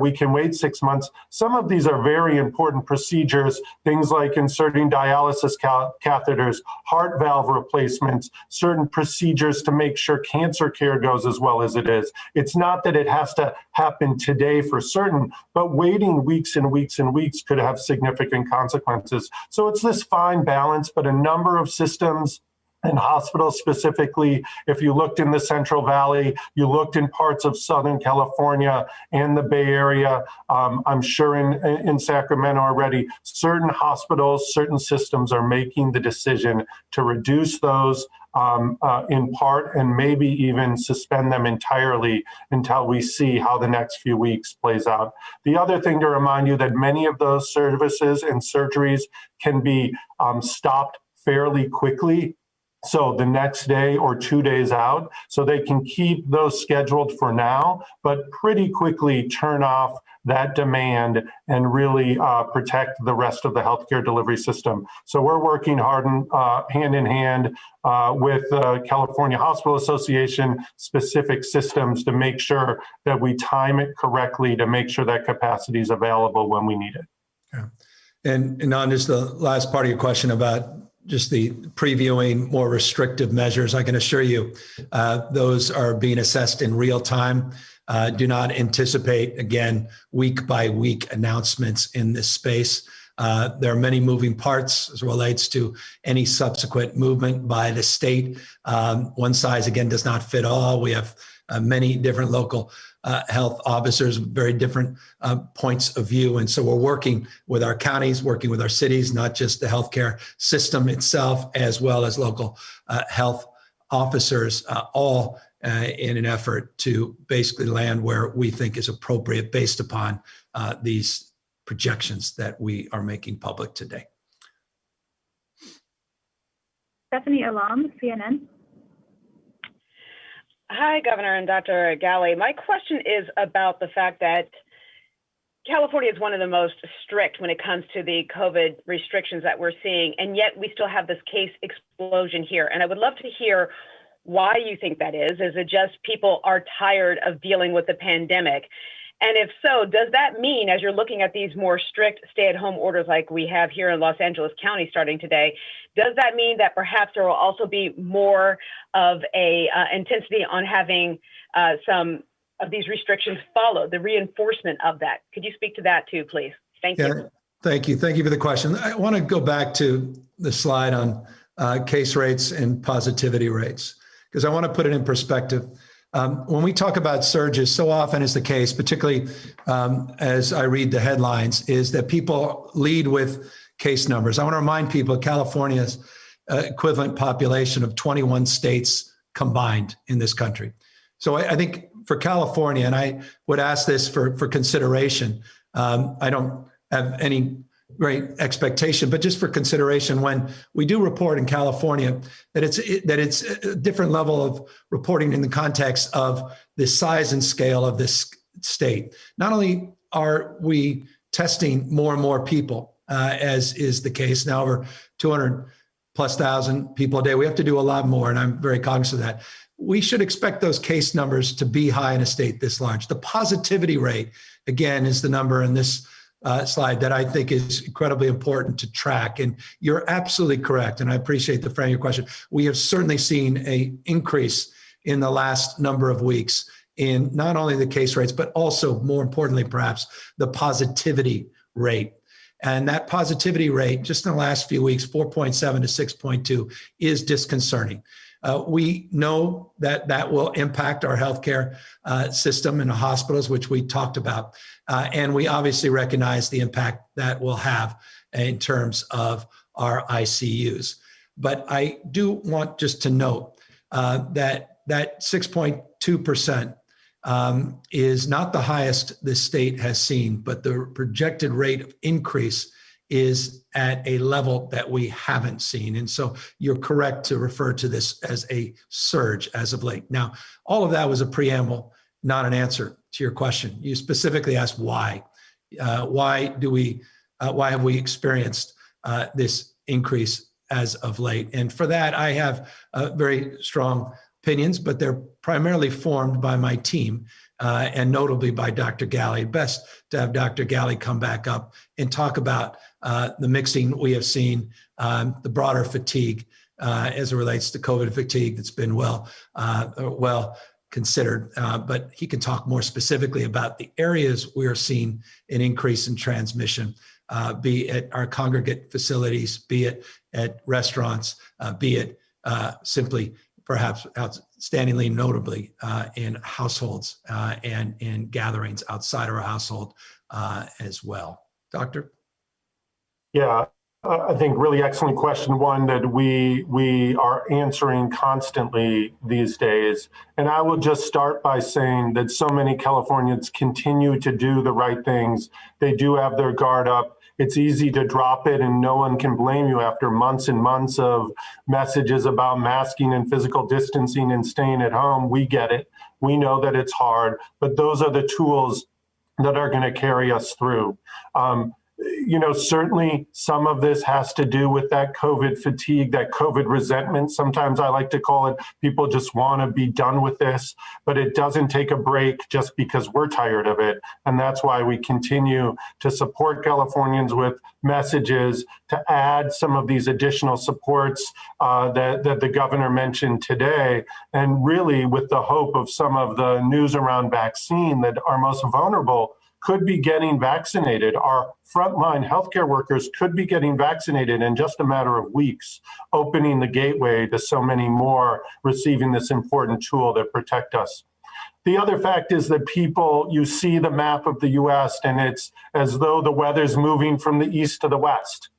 we can wait 6 months. Some of these are very important procedures, things like inserting dialysis catheters, heart valve replacements, certain procedures to make sure cancer care goes as well as it is. It's not that it has to happen today for certain, but waiting weeks and weeks and weeks could have significant consequences. So it's this fine balance, but a number of systems and hospitals specifically, if you looked in the Central Valley, you looked in parts of Southern California and the Bay Area, I'm sure in Sacramento already, certain hospitals, certain systems are making the decision to reduce those in part and maybe even suspend them entirely until we see how the next few weeks plays out. The other thing to remind you that many of those services and surgeries can be stopped fairly quickly. So the next day or 2 days out, so they can keep those scheduled for now, but pretty quickly turn off that demand and really protect the rest of the healthcare delivery system. So we're working hard hand in hand with California Hospital Association specific systems to make sure that we time it correctly to make sure that capacity is available when we need it. Yeah. And on just the last part of your question about just the previewing more restrictive measures, I can assure you those are being assessed in real time. Do not anticipate, again, week by week announcements in this space. There are many moving parts as relates to any subsequent movement by the state. One size, again, does not fit all. We have many different local health officers with very different points of view. And so we're working with our counties, working with our cities, not just the healthcare system itself, as well as local health officers, all in an effort to basically land where we think is appropriate based upon these projections that we are making public today. Stephanie Alam, CNN. Hi, Governor and Dr. Galley. My question is about the fact that California is one of the most strict when it comes to the COVID restrictions that we're seeing, and yet we still have this case explosion here. And I would love to hear why you think that is. Is it just people are tired of dealing with the pandemic? And if so, does that mean, as you're looking at these more strict stay-at-home orders like we have here in Los Angeles County starting today, does that mean that perhaps there will also be more of a intensity on having some of these restrictions followed, the reinforcement of that? Could you speak to that too, please? Thank you. Thank you. Thank you for the question. I want to go back to the slide on case rates and positivity rates, because I want to put it in perspective. When we talk about surges, so often is the case, particularly as I read the headlines, is that people lead with case numbers. I want to remind people California's equivalent population of 21 states combined in this country. So I think for California, and I would ask this for consideration, I don't have any great expectation, but just for consideration, when we do report in California, that it's a different level of reporting in the context of the size and scale of this state. Not only are we testing more and more people, as is the case now, over 200,000+ people a day, we have to do a lot more, and I'm very cognizant of that. We should expect those case numbers to be high in a state this large. The positivity rate, again, is the number in this slide that I think is incredibly important to track. And you're absolutely correct. And I appreciate the frame of your question. We have certainly seen an increase in the last number of weeks in not only the case rates, but also more importantly, perhaps the positivity rate. And that positivity rate, just in the last few weeks, 4.7 to 6.2, is disconcerting. We know that that will impact our healthcare system and the hospitals, which we talked about. And we obviously recognize the impact that will have in terms of our ICUs. But I do want just to note that 6.2% is not the highest the state has seen, but the projected rate of increase is at a level that we haven't seen. And so you're correct to refer to this as a surge as of late. Now, all of that was a preamble, not an answer to your question. You specifically asked why. Why have we experienced this increase as of late? And for that, I have very strong opinions, but they're primarily formed by my team. And notably by Dr. Galley. Best to have Dr. Galley come back up and talk about the mixing we have seen, the broader fatigue as it relates to COVID fatigue that's been well considered. But he can talk more specifically about the areas we are seeing an increase in transmission, be it our congregate facilities, be it at restaurants, be it simply perhaps outstandingly notably in households and in gatherings outside of our household as well. Doctor? Yeah, I think really excellent question, one that we are answering constantly these days. And I will just start by saying that so many Californians continue to do the right things. They do have their guard up. It's easy to drop it, and no one can blame you after months and months of messages about masking and physical distancing and staying at home. We get it. We know that it's hard, but those are the tools that are going to carry us through. Certainly some of this has to do with that COVID fatigue, that COVID resentment. Sometimes I like to call it, people just want to be done with this, but it doesn't take a break just because we're tired of it. And that's why we continue to support Californians with messages to add some of these additional supports that the governor mentioned today. And really with the hope of some of the news around vaccine, that our most vulnerable could be getting vaccinated. Our frontline healthcare workers could be getting vaccinated in just a matter of weeks, opening the gateway to so many more receiving this important tool that protect us. The other fact is that you see the map of the US and it's as though the weather's moving from the east to the west.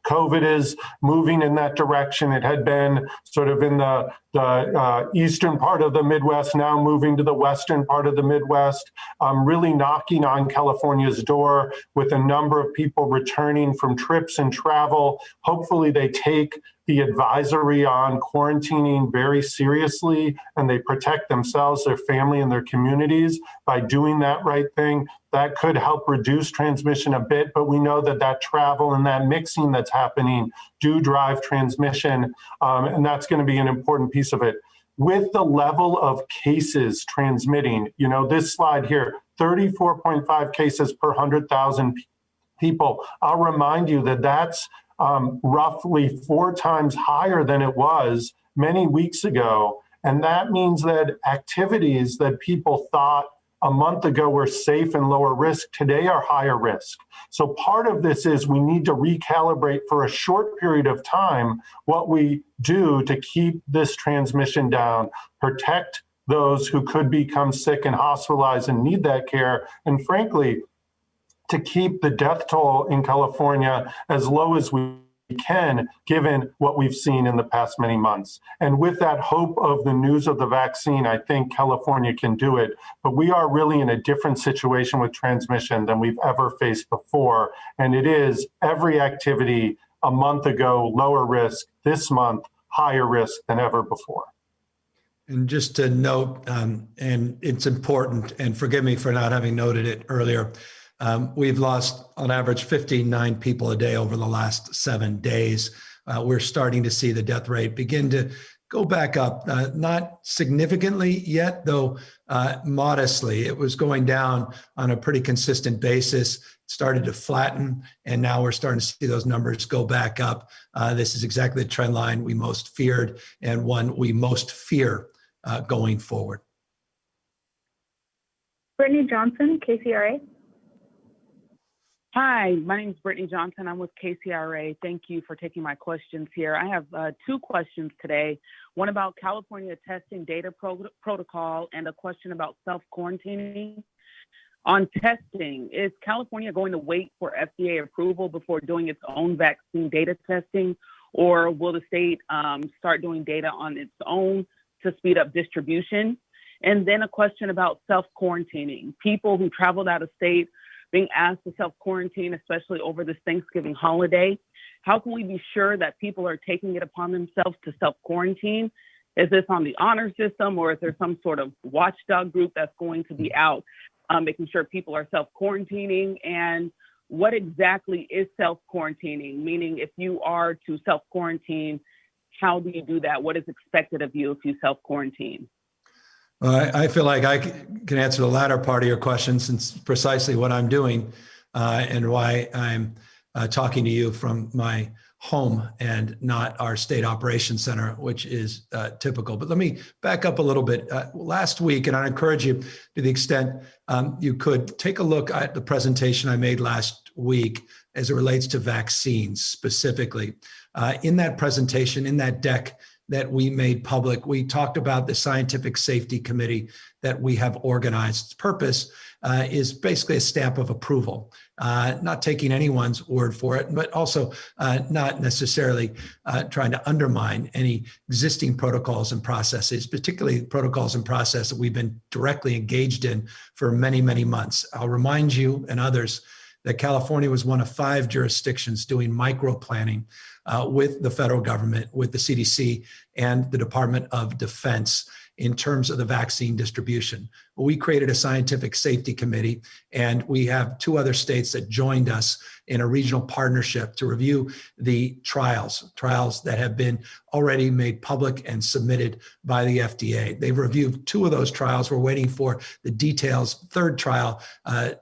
COVID is moving in that direction. It had been sort of in the eastern part of the Midwest, now moving to the western part of the Midwest, really knocking on California's door with a number of people returning from trips and travel. Hopefully they take the advisory on quarantining very seriously and they protect themselves, their family, and their communities by doing that right thing. That could help reduce transmission a bit, but we know that travel and that mixing that's happening do drive transmission, and that's going to be an important piece of it. With the level of cases transmitting, this slide here, 34.5 cases per 100,000 people. I'll remind you that that's roughly 4 times higher than it was many weeks ago. And that means that activities that people thought a month ago were safe and lower risk, today are higher risk. So part of this is we need to recalibrate for a short period of time what we do to keep this transmission down, protect those who could become sick and hospitalized and need that care, and frankly, to keep the death toll in California as low as we can, given what we've seen in the past many months. And with that hope of the news of the vaccine, I think California can do it. But we are really in a different situation with transmission than we've ever faced before. And it is every activity a month ago, lower risk, this month, higher risk than ever before. And just to note, and it's important, and forgive me for not having noted it earlier, we've lost on average 59 people a day over the last 7 days. We're starting to see the death rate begin to go back up, not significantly yet, though modestly. It was going down on a pretty consistent basis, started to flatten, and now we're starting to see those numbers go back up. This is exactly the trend line we most feared and one we most fear going forward. Brittany Johnson, KCRA. Hi, my name is Brittany Johnson. I'm with KCRA. Thank you for taking my questions here. I have two questions today, one about California testing data protocol and a question about self-quarantining. On testing, is California going to wait for FDA approval before doing its own vaccine data testing, or will the state start doing data on its own to speed up distribution? And then a question about self-quarantining. People who traveled out of state being asked to self-quarantine, especially over this Thanksgiving holiday. How can we be sure that people are taking it upon themselves to self-quarantine? Is this on the honor system, or is there some sort of watchdog group that's going to be out making sure people are self-quarantining? And what exactly is self-quarantining? Meaning, if you are to self-quarantine, how do you do that? What is expected of you if you self-quarantine? I feel like I can answer the latter part of your question, since precisely what I'm doing and why I'm talking to you from my home and not our state operations center, which is typical. But let me back up a little bit. Last week, and I encourage you to the extent you could take a look at the presentation I made last week as it relates to vaccines specifically. In that presentation, in that deck that we made public, we talked about the Scientific Safety Committee that we have organized. Its purpose is basically a stamp of approval, not taking anyone's word for it, but also not necessarily trying to undermine any existing protocols and processes, particularly protocols and process that we've been directly engaged in for many, many months. I'll remind you and others that California was one of 5 jurisdictions doing micro planning with the federal government, with the CDC and the Department of Defense in terms of the vaccine distribution. We created a scientific safety committee, and we have 2 other states that joined us in a regional partnership to review the trials that have been already made public and submitted by the FDA. They've reviewed 2 of those trials. We're waiting for the details, 3rd trial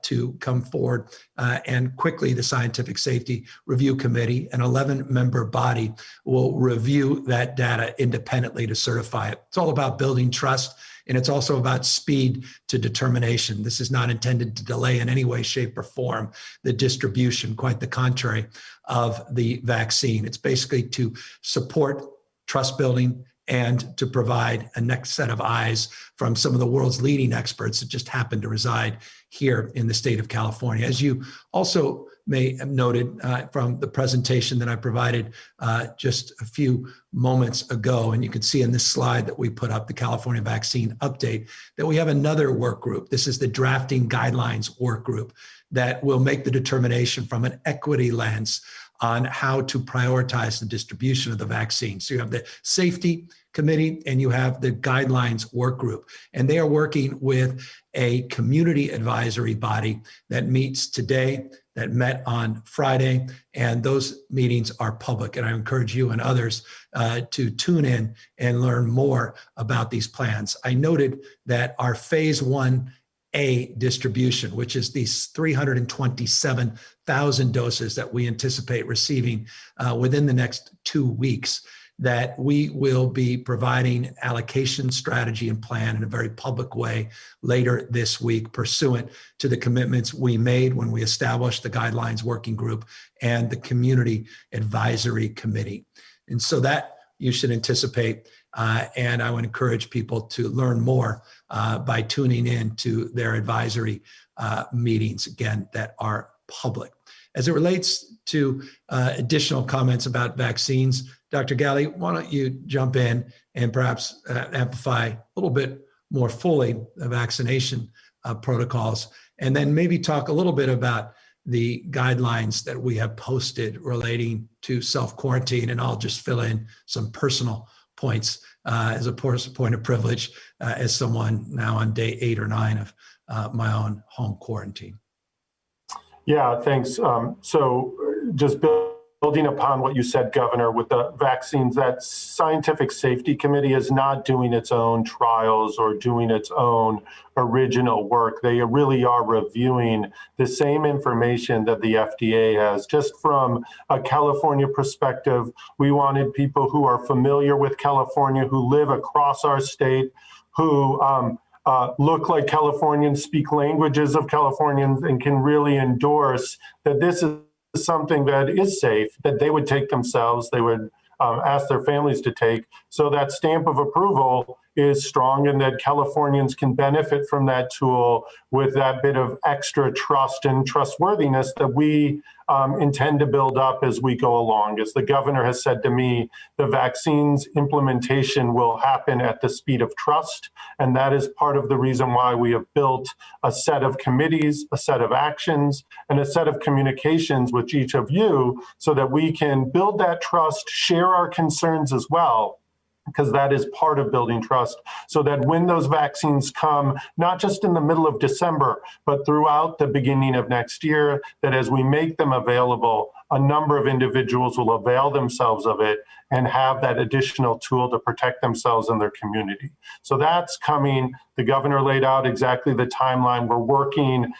to come forward. And quickly, the Scientific Safety Review Committee, an 11-member body, will review that data independently to certify it. It's all about building trust, and it's also about speed to determination. This is not intended to delay in any way, shape, or form the distribution, quite the contrary, of the vaccine. It's basically to support trust building and to provide a next set of eyes from some of the world's leading experts that just happen to reside here in the state of California. As you also may have noted from the presentation that I provided just a few moments ago, and you can see in this slide that we put up, the California Vaccine Update, that we have another work group. This is the Drafting Guidelines work group that will make the determination from an equity lens on how to prioritize the distribution of the vaccine. So you have the safety committee and you have the guidelines work group, and they are working with a community advisory body that meets today, that met on Friday, and those meetings are public. And I encourage you and others to tune in and learn more about these plans. I noted that our phase 1A distribution, which is these 327,000 doses that we anticipate receiving within the next 2 weeks, that we will be providing allocation strategy and plan in a very public way later this week, pursuant to the commitments we made when we established the guidelines working group and the community advisory committee. And so that you should anticipate, and I would encourage people to learn more by tuning in to their advisory meetings, again, that are public. As it relates to additional comments about vaccines, Dr. Galley, why don't you jump in and perhaps amplify a little bit more fully the vaccination protocols, and then maybe talk a little bit about the guidelines that we have posted relating to self-quarantine, and I'll just fill in some personal points as a point of privilege as someone now on day 8 or 9 of my own home quarantine. Yeah, thanks. So just building upon what you said, Governor, with the vaccines, that Scientific Safety Committee is not doing its own trials or doing its own original work. They really are reviewing the same information that the FDA has. Just from a California perspective, we wanted people who are familiar with California, who live across our state, who look like Californians, speak languages of Californians, and can really endorse that this is something that is safe, that they would take themselves, they would ask their families to take. So that stamp of approval is strong, and that Californians can benefit from that tool with that bit of extra trust and trustworthiness that we intend to build up as we go along. As the governor has said to me, the vaccines implementation will happen at the speed of trust. And that is part of the reason why we have built a set of committees, a set of actions, and a set of communications with each of you so that we can build that trust, share our concerns as well, because that is part of building trust, so that when those vaccines come, not just in the middle of December, but throughout the beginning of next year, that as we make them available, a number of individuals will avail themselves of it and have that additional tool to protect themselves and their community. So that's coming. The governor laid out exactly the timeline. We're working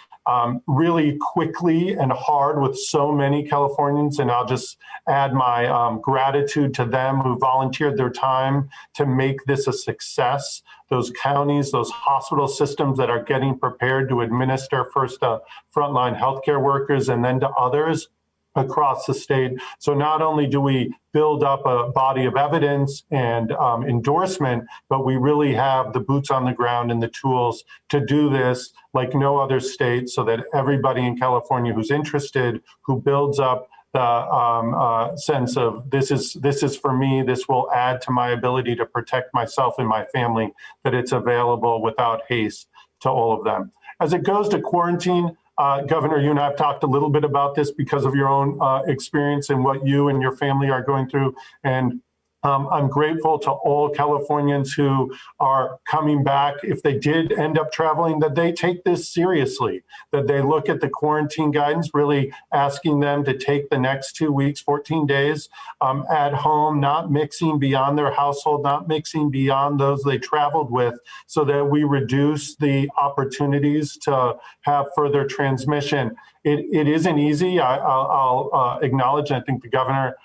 really quickly and hard with so many Californians, and I'll just add my gratitude to them who volunteered their time to make this a success. Those counties, those hospital systems that are getting prepared to administer first to frontline healthcare workers and then to others across the state. So not only do we build up a body of evidence and endorsement, but we really have the boots on the ground and the tools to do this like no other state, so that everybody in California who's interested, who builds up the sense of this is for me, this will add to my ability to protect myself and my family, that it's available without haste to all of them. As it goes to quarantine, Governor, you and I have talked a little bit about this because of your own experience and what you and your family are going through. And I'm grateful to all Californians who are coming back. If they did end up traveling, that they take this seriously, that they look at the quarantine guidance, really asking them to take the next 2 weeks, 14 days at home, not mixing beyond their household, not mixing beyond those they traveled with, so that we reduce the opportunities to have further transmission. It isn't easy. I'll acknowledge, and I think the governor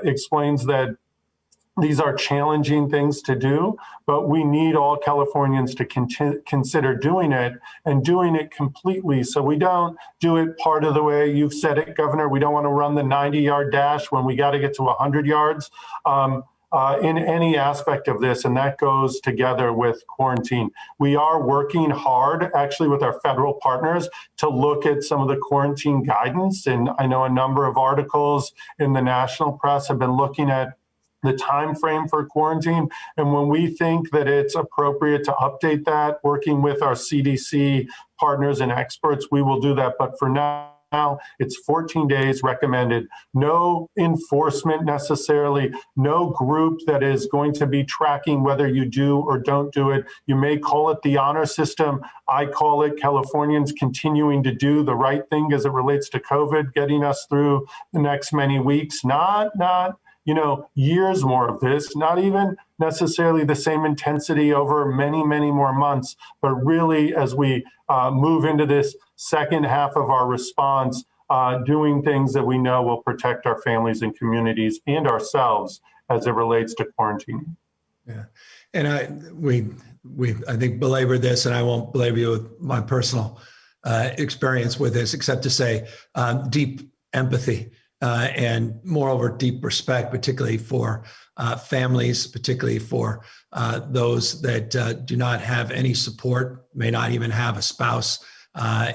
explains that these are challenging things to do, but we need all Californians to consider doing it, and doing it completely. So we don't do it part of the way. You've said it, Governor. We don't want to run the 90-yard dash when we got to get to 100 yards in any aspect of this, and that goes together with quarantine. We are working hard, actually, with our federal partners to look at some of the quarantine guidance, and I know a number of articles in the national press have been looking at the time frame for quarantine. And when we think that it's appropriate to update that, working with our CDC partners and experts, we will do that. But for now, it's 14 days recommended. No enforcement necessarily, no group that is going to be tracking whether you do or don't do it. You may call it the honor system. I call it Californians continuing to do the right thing as it relates to COVID, getting us through the next many weeks, not years more of this, not even necessarily the same intensity over many, many more months, but really as we move into this second half of our response, doing things that we know will protect our families and communities and ourselves as it relates to quarantine. Yeah, and I think belabored this, and I won't belabor you with my personal experience with this, except to say deep empathy and moreover deep respect, particularly for families, particularly for those that do not have any support, may not even have a spouse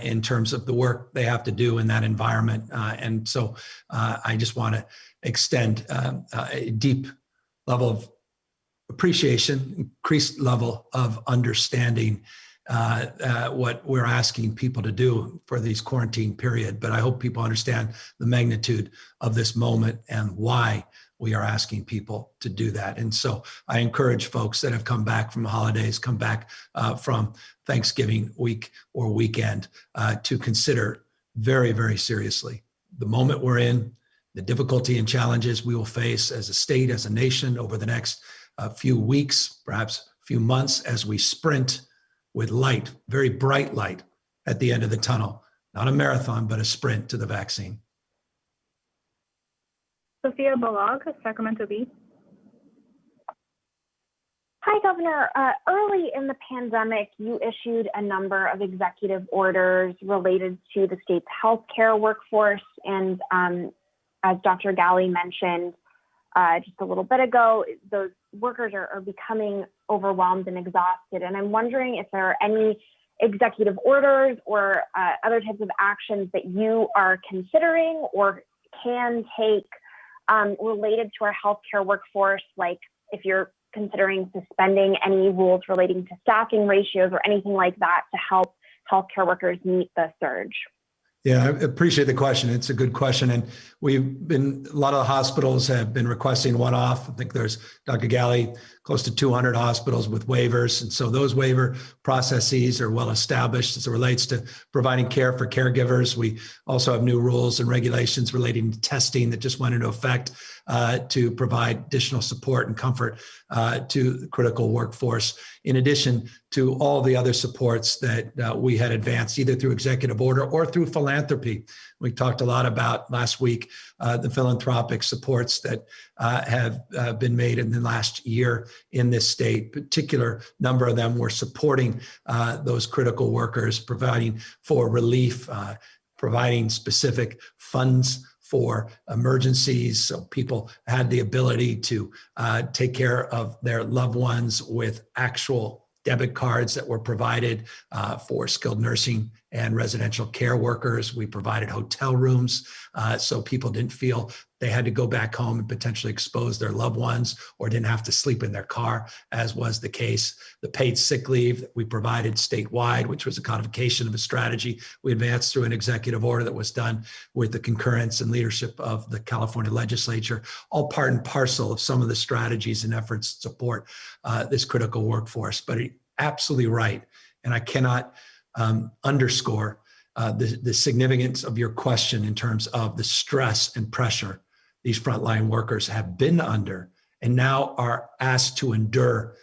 in terms of the work they have to do in that environment. And so I just want to extend a deep level of appreciation, increased level of understanding what we're asking people to do for these quarantine period. But I hope people understand the magnitude of this moment and why we are asking people to do that. And so I encourage folks that have come back from the holidays, come back from Thanksgiving week or weekend to consider very, very seriously the moment we're in, the difficulty and challenges we will face as a state, as a nation over the next few weeks, perhaps a few months, as we sprint with light, very bright light at the end of the tunnel. Not a marathon, but a sprint to the vaccine. Sophia Balog, Sacramento Bee. Hi, Governor. Early in the pandemic, you issued a number of executive orders related to the state's healthcare workforce. And as Dr. Galley mentioned just a little bit ago, those workers are becoming overwhelmed and exhausted. And I'm wondering if there are any executive orders or other types of actions that you are considering or can take related to our healthcare workforce, like if you're considering suspending any rules relating to staffing ratios or anything like that to help healthcare workers meet the surge. Yeah, I appreciate the question. It's a good question. And a lot of the hospitals have been requesting one-off. I think there's, Dr. Galley, close to 200 hospitals with waivers. And so those waiver processes are well established as it relates to providing care for caregivers. We also have new rules and regulations relating to testing that just went into effect to provide additional support and comfort to the critical workforce, in addition to all the other supports that we had advanced either through executive order or through philanthropy. We talked a lot about last week the philanthropic supports that have been made in the last year in this state. Particular number of them were supporting those critical workers, providing for relief, providing specific funds for emergencies, so people had the ability to take care of their loved ones with actual debit cards that were provided for skilled nursing and residential care workers. We provided hotel rooms so people didn't feel they had to go back home and potentially expose their loved ones or didn't have to sleep in their car, as was the case. The paid sick leave that we provided statewide, which was a codification of a strategy we advanced through an executive order that was done with the concurrence and leadership of the California legislature, all part and parcel of some of the strategies and efforts to support this critical workforce. But you're absolutely right. And I cannot underscore the significance of your question in terms of the stress and pressure these frontline workers have been under and now are asked to endure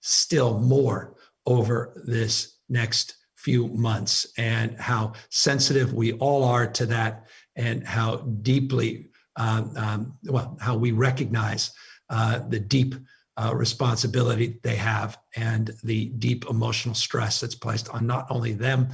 still more over this next few months, and how sensitive we all are to that, and how deeply, how we recognize the deep responsibility they have and the deep emotional stress that's placed on not only them,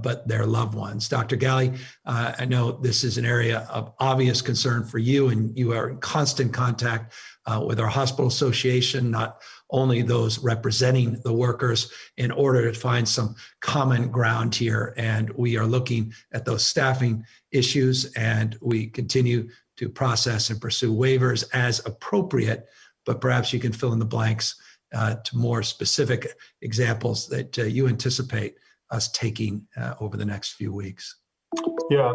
but their loved ones. Dr. Galley, I know this is an area of obvious concern for you, and you are in constant contact with our hospital association, not only those representing the workers, in order to find some common ground here. And we are looking at those staffing issues, and we continue to process and pursue waivers as appropriate, but perhaps you can fill in the blanks to more specific examples that you anticipate us taking over the next few weeks. Yeah,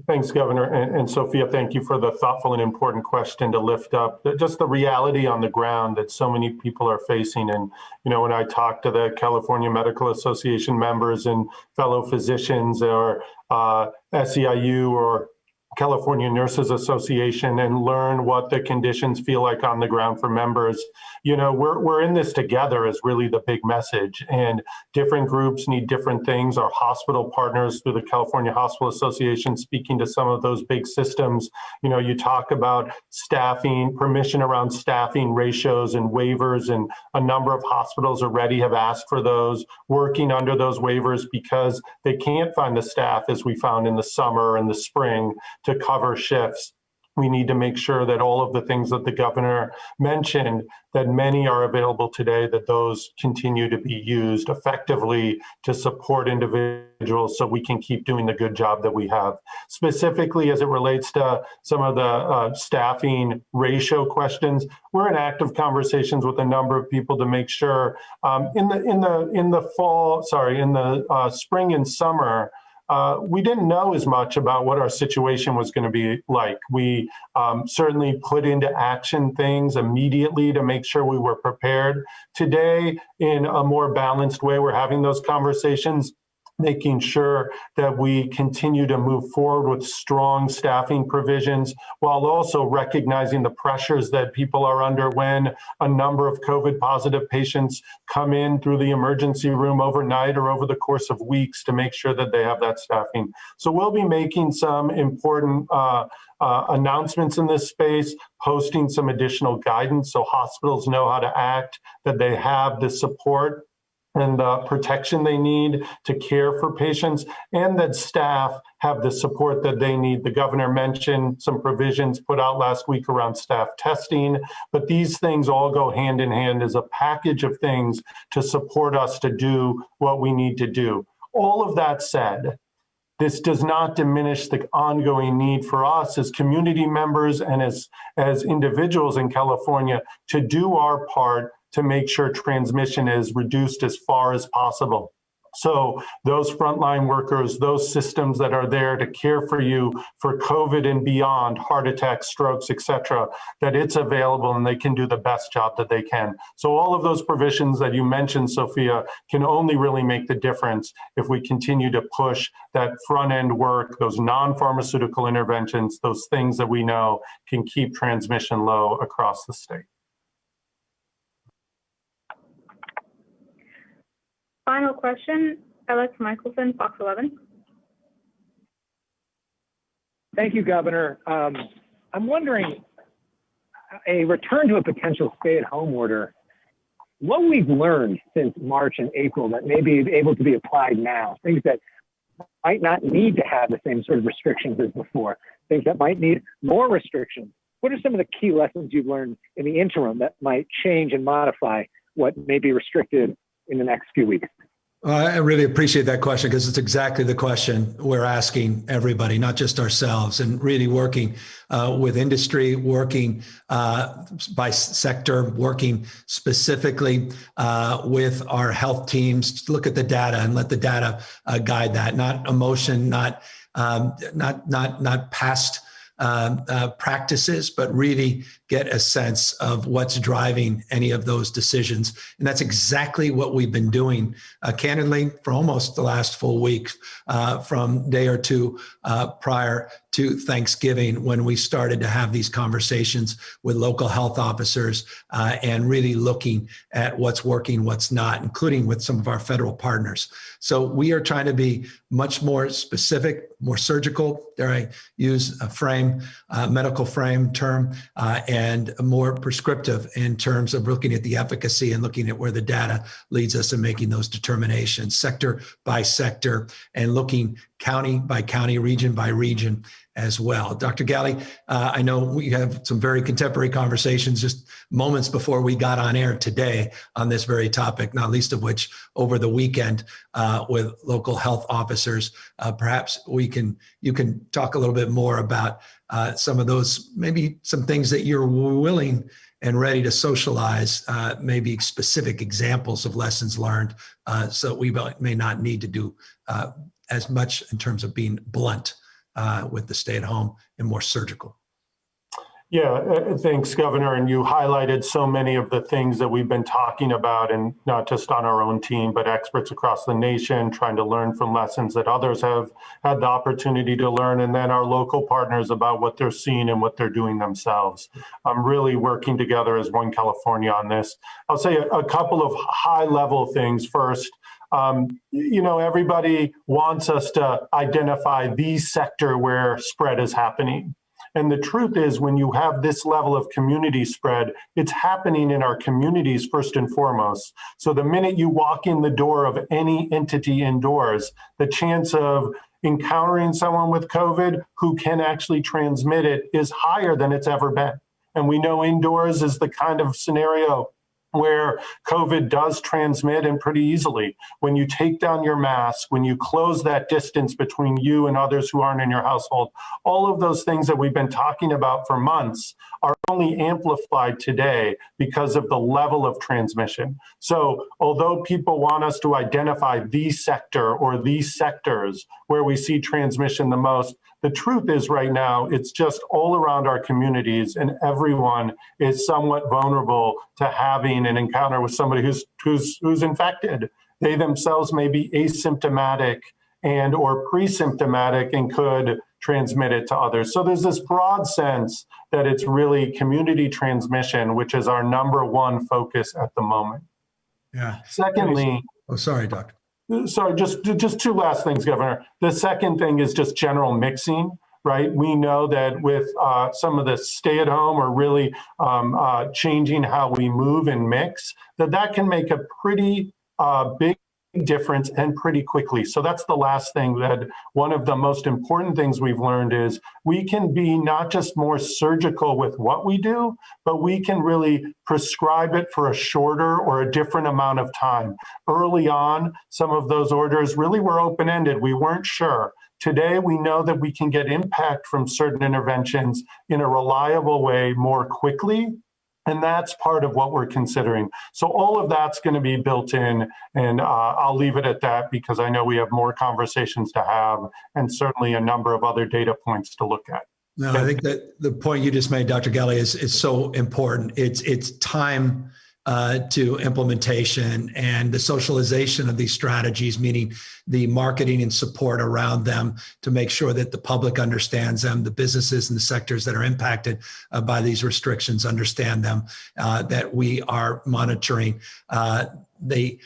thanks, Governor. And Sophia, thank you for the thoughtful and important question to lift up. Just the reality on the ground that so many people are facing. And, you know, when I talk to the California Medical Association members and fellow physicians or SEIU or California Nurses Association and learn what the conditions feel like on the ground for members. You know, we're in this together is really the big message, and different groups need different things. Our hospital partners through the California Hospital Association, speaking to some of those big systems, you know, you talk about staffing, permission around staffing ratios and waivers, and a number of hospitals already have asked for those, working under those waivers because they can't find the staff, as we found in the summer and the spring, to cover shifts. We need to make sure that all of the things that the governor mentioned, that many are available today, that those continue to be used effectively to support individuals so we can keep doing the good job that we have. Specifically, as it relates to some of the staffing ratio questions, we're in active conversations with a number of people to make sure in the spring and summer, we didn't know as much about what our situation was going to be like. We certainly put into action things immediately to make sure we were prepared. Today, in a more balanced way, we're having those conversations, making sure that we continue to move forward with strong staffing provisions while also recognizing the pressures that people are under when a number of COVID positive patients come in through the emergency room overnight or over the course of weeks, to make sure that they have that staffing. So we'll be making some important announcements in this space, posting some additional guidance so hospitals know how to act, that they have the support and the protection they need to care for patients, and that staff have the support that they need. The governor mentioned some provisions put out last week around staff testing, but these things all go hand in hand as a package of things to support us to do what we need to do. All of that said, this does not diminish the ongoing need for us as community members and as individuals in California to do our part to make sure transmission is reduced as far as possible. So those frontline workers, those systems that are there to care for you for COVID and beyond, heart attacks, strokes, et cetera, that it's available and they can do the best job that they can. So all of those provisions that you mentioned, Sophia, can only really make the difference if we continue to push that front end work, those non-pharmaceutical interventions, those things that we know can keep transmission low across the state. Final question, Alex Michelson, Fox 11. Thank you, Governor. I'm wondering, a return to a potential stay-at-home order, what we've learned since March and April that may be able to be applied now, things that might not need to have the same sort of restrictions as before, things that might need more restrictions. What are some of the key lessons you've learned in the interim that might change and modify what may be restricted in the next few weeks? I really appreciate that question, because it's exactly the question we're asking everybody, not just ourselves, and really working with industry, working by sector, working specifically with our health teams to look at the data and let the data guide that, not emotion, not past practices, but really get a sense of what's driving any of those decisions. And that's exactly what we've been doing, candidly, for almost the last full week, from day or two prior to Thanksgiving, when we started to have these conversations with local health officers and really looking at what's working, what's not, including with some of our federal partners. So we are trying to be much more specific, more surgical, dare I use a frame, medical frame term, and more prescriptive in terms of looking at the efficacy and looking at where the data leads us in making those determinations, sector by sector, and looking county by county, region by region as well. Dr. Galley, I know we have some very contemporary conversations just moments before we got on air today on this very topic, not least of which over the weekend with local health officers. Perhaps you can talk a little bit more about some of those, maybe some things that you're willing and ready to socialize, maybe specific examples of lessons learned, so we may not need to do as much in terms of being blunt with the stay at home and more surgical. Yeah, thanks, Governor. And you highlighted so many of the things that we've been talking about, and not just on our own team, but experts across the nation trying to learn from lessons that others have had the opportunity to learn, and then our local partners about what they're seeing and what they're doing themselves. I'm really working together as One California on this. I'll say a couple of high-level things first. Everybody wants us to identify the sector where spread is happening. And the truth is, when you have this level of community spread, it's happening in our communities first and foremost. So the minute you walk in the door of any entity indoors, the chance of encountering someone with COVID who can actually transmit it is higher than it's ever been. And we know indoors is the kind of scenario where COVID does transmit, and pretty easily. When you take down your mask, when you close that distance between you and others who aren't in your household, all of those things that we've been talking about for months are only amplified today because of the level of transmission. So although people want us to identify the sector or these sectors where we see transmission the most, the truth is right now, it's just all around our communities, and everyone is somewhat vulnerable to having an encounter with somebody who's infected. They themselves may be asymptomatic and or pre-symptomatic and could transmit it to others. So there's this broad sense that it's really community transmission, which is our number one focus at the moment. Yeah. Secondly, Oh, sorry, Doctor. Sorry, just two last things, Governor. The second thing is just general mixing, right? We know that with some of the stay-at-home or really changing how we move and mix, that can make a pretty big difference and pretty quickly. So that's the last thing, that one of the most important things we've learned is we can be not just more surgical with what we do, but we can really prescribe it for a shorter or a different amount of time. Early on, some of those orders really were open-ended. We weren't sure. Today, we know that we can get impact from certain interventions in a reliable way more quickly. And that's part of what we're considering. So all of that's going to be built in, and I'll leave it at that because I know we have more conversations to have and certainly a number of other data points to look at. No, I think that the point you just made, Dr. Galley, is so important. It's time to implementation and the socialization of these strategies, meaning the marketing and support around them to make sure that the public understands them, the businesses and the sectors that are impacted by these restrictions understand them, that we are monitoring the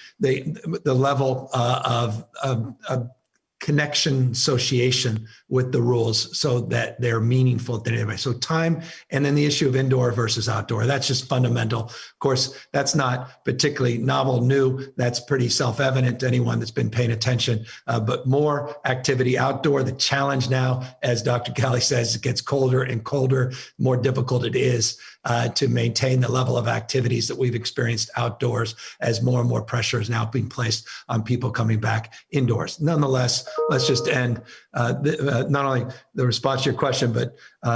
level of connection association with the rules so that they're meaningful to anybody. So time, and then the issue of indoor versus outdoor, that's just fundamental. Of course, that's not particularly novel, new. That's pretty self-evident to anyone that's been paying attention, but more activity outdoor. The challenge now, as Dr. Galley says, it gets colder and colder, more difficult it is to maintain the level of activities that we've experienced outdoors as more and more pressure is now being placed on people coming back indoors. Nonetheless, let's just end not only the response to your question, but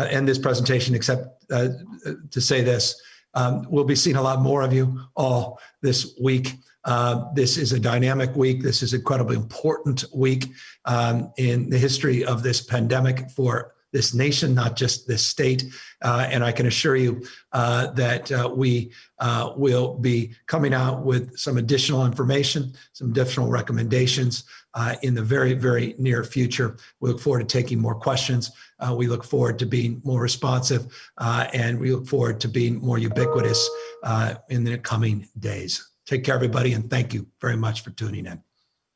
end this presentation, except to say this. We'll be seeing a lot more of you all this week. This is a dynamic week. This is an incredibly important week in the history of this pandemic for this nation, not just this state. And I can assure you that we will be coming out with some additional information, some additional recommendations in the very, very near future. We look forward to taking more questions. We look forward to being more responsive, and we look forward to being more ubiquitous in the coming days. Take care, everybody, and thank you very much for tuning in.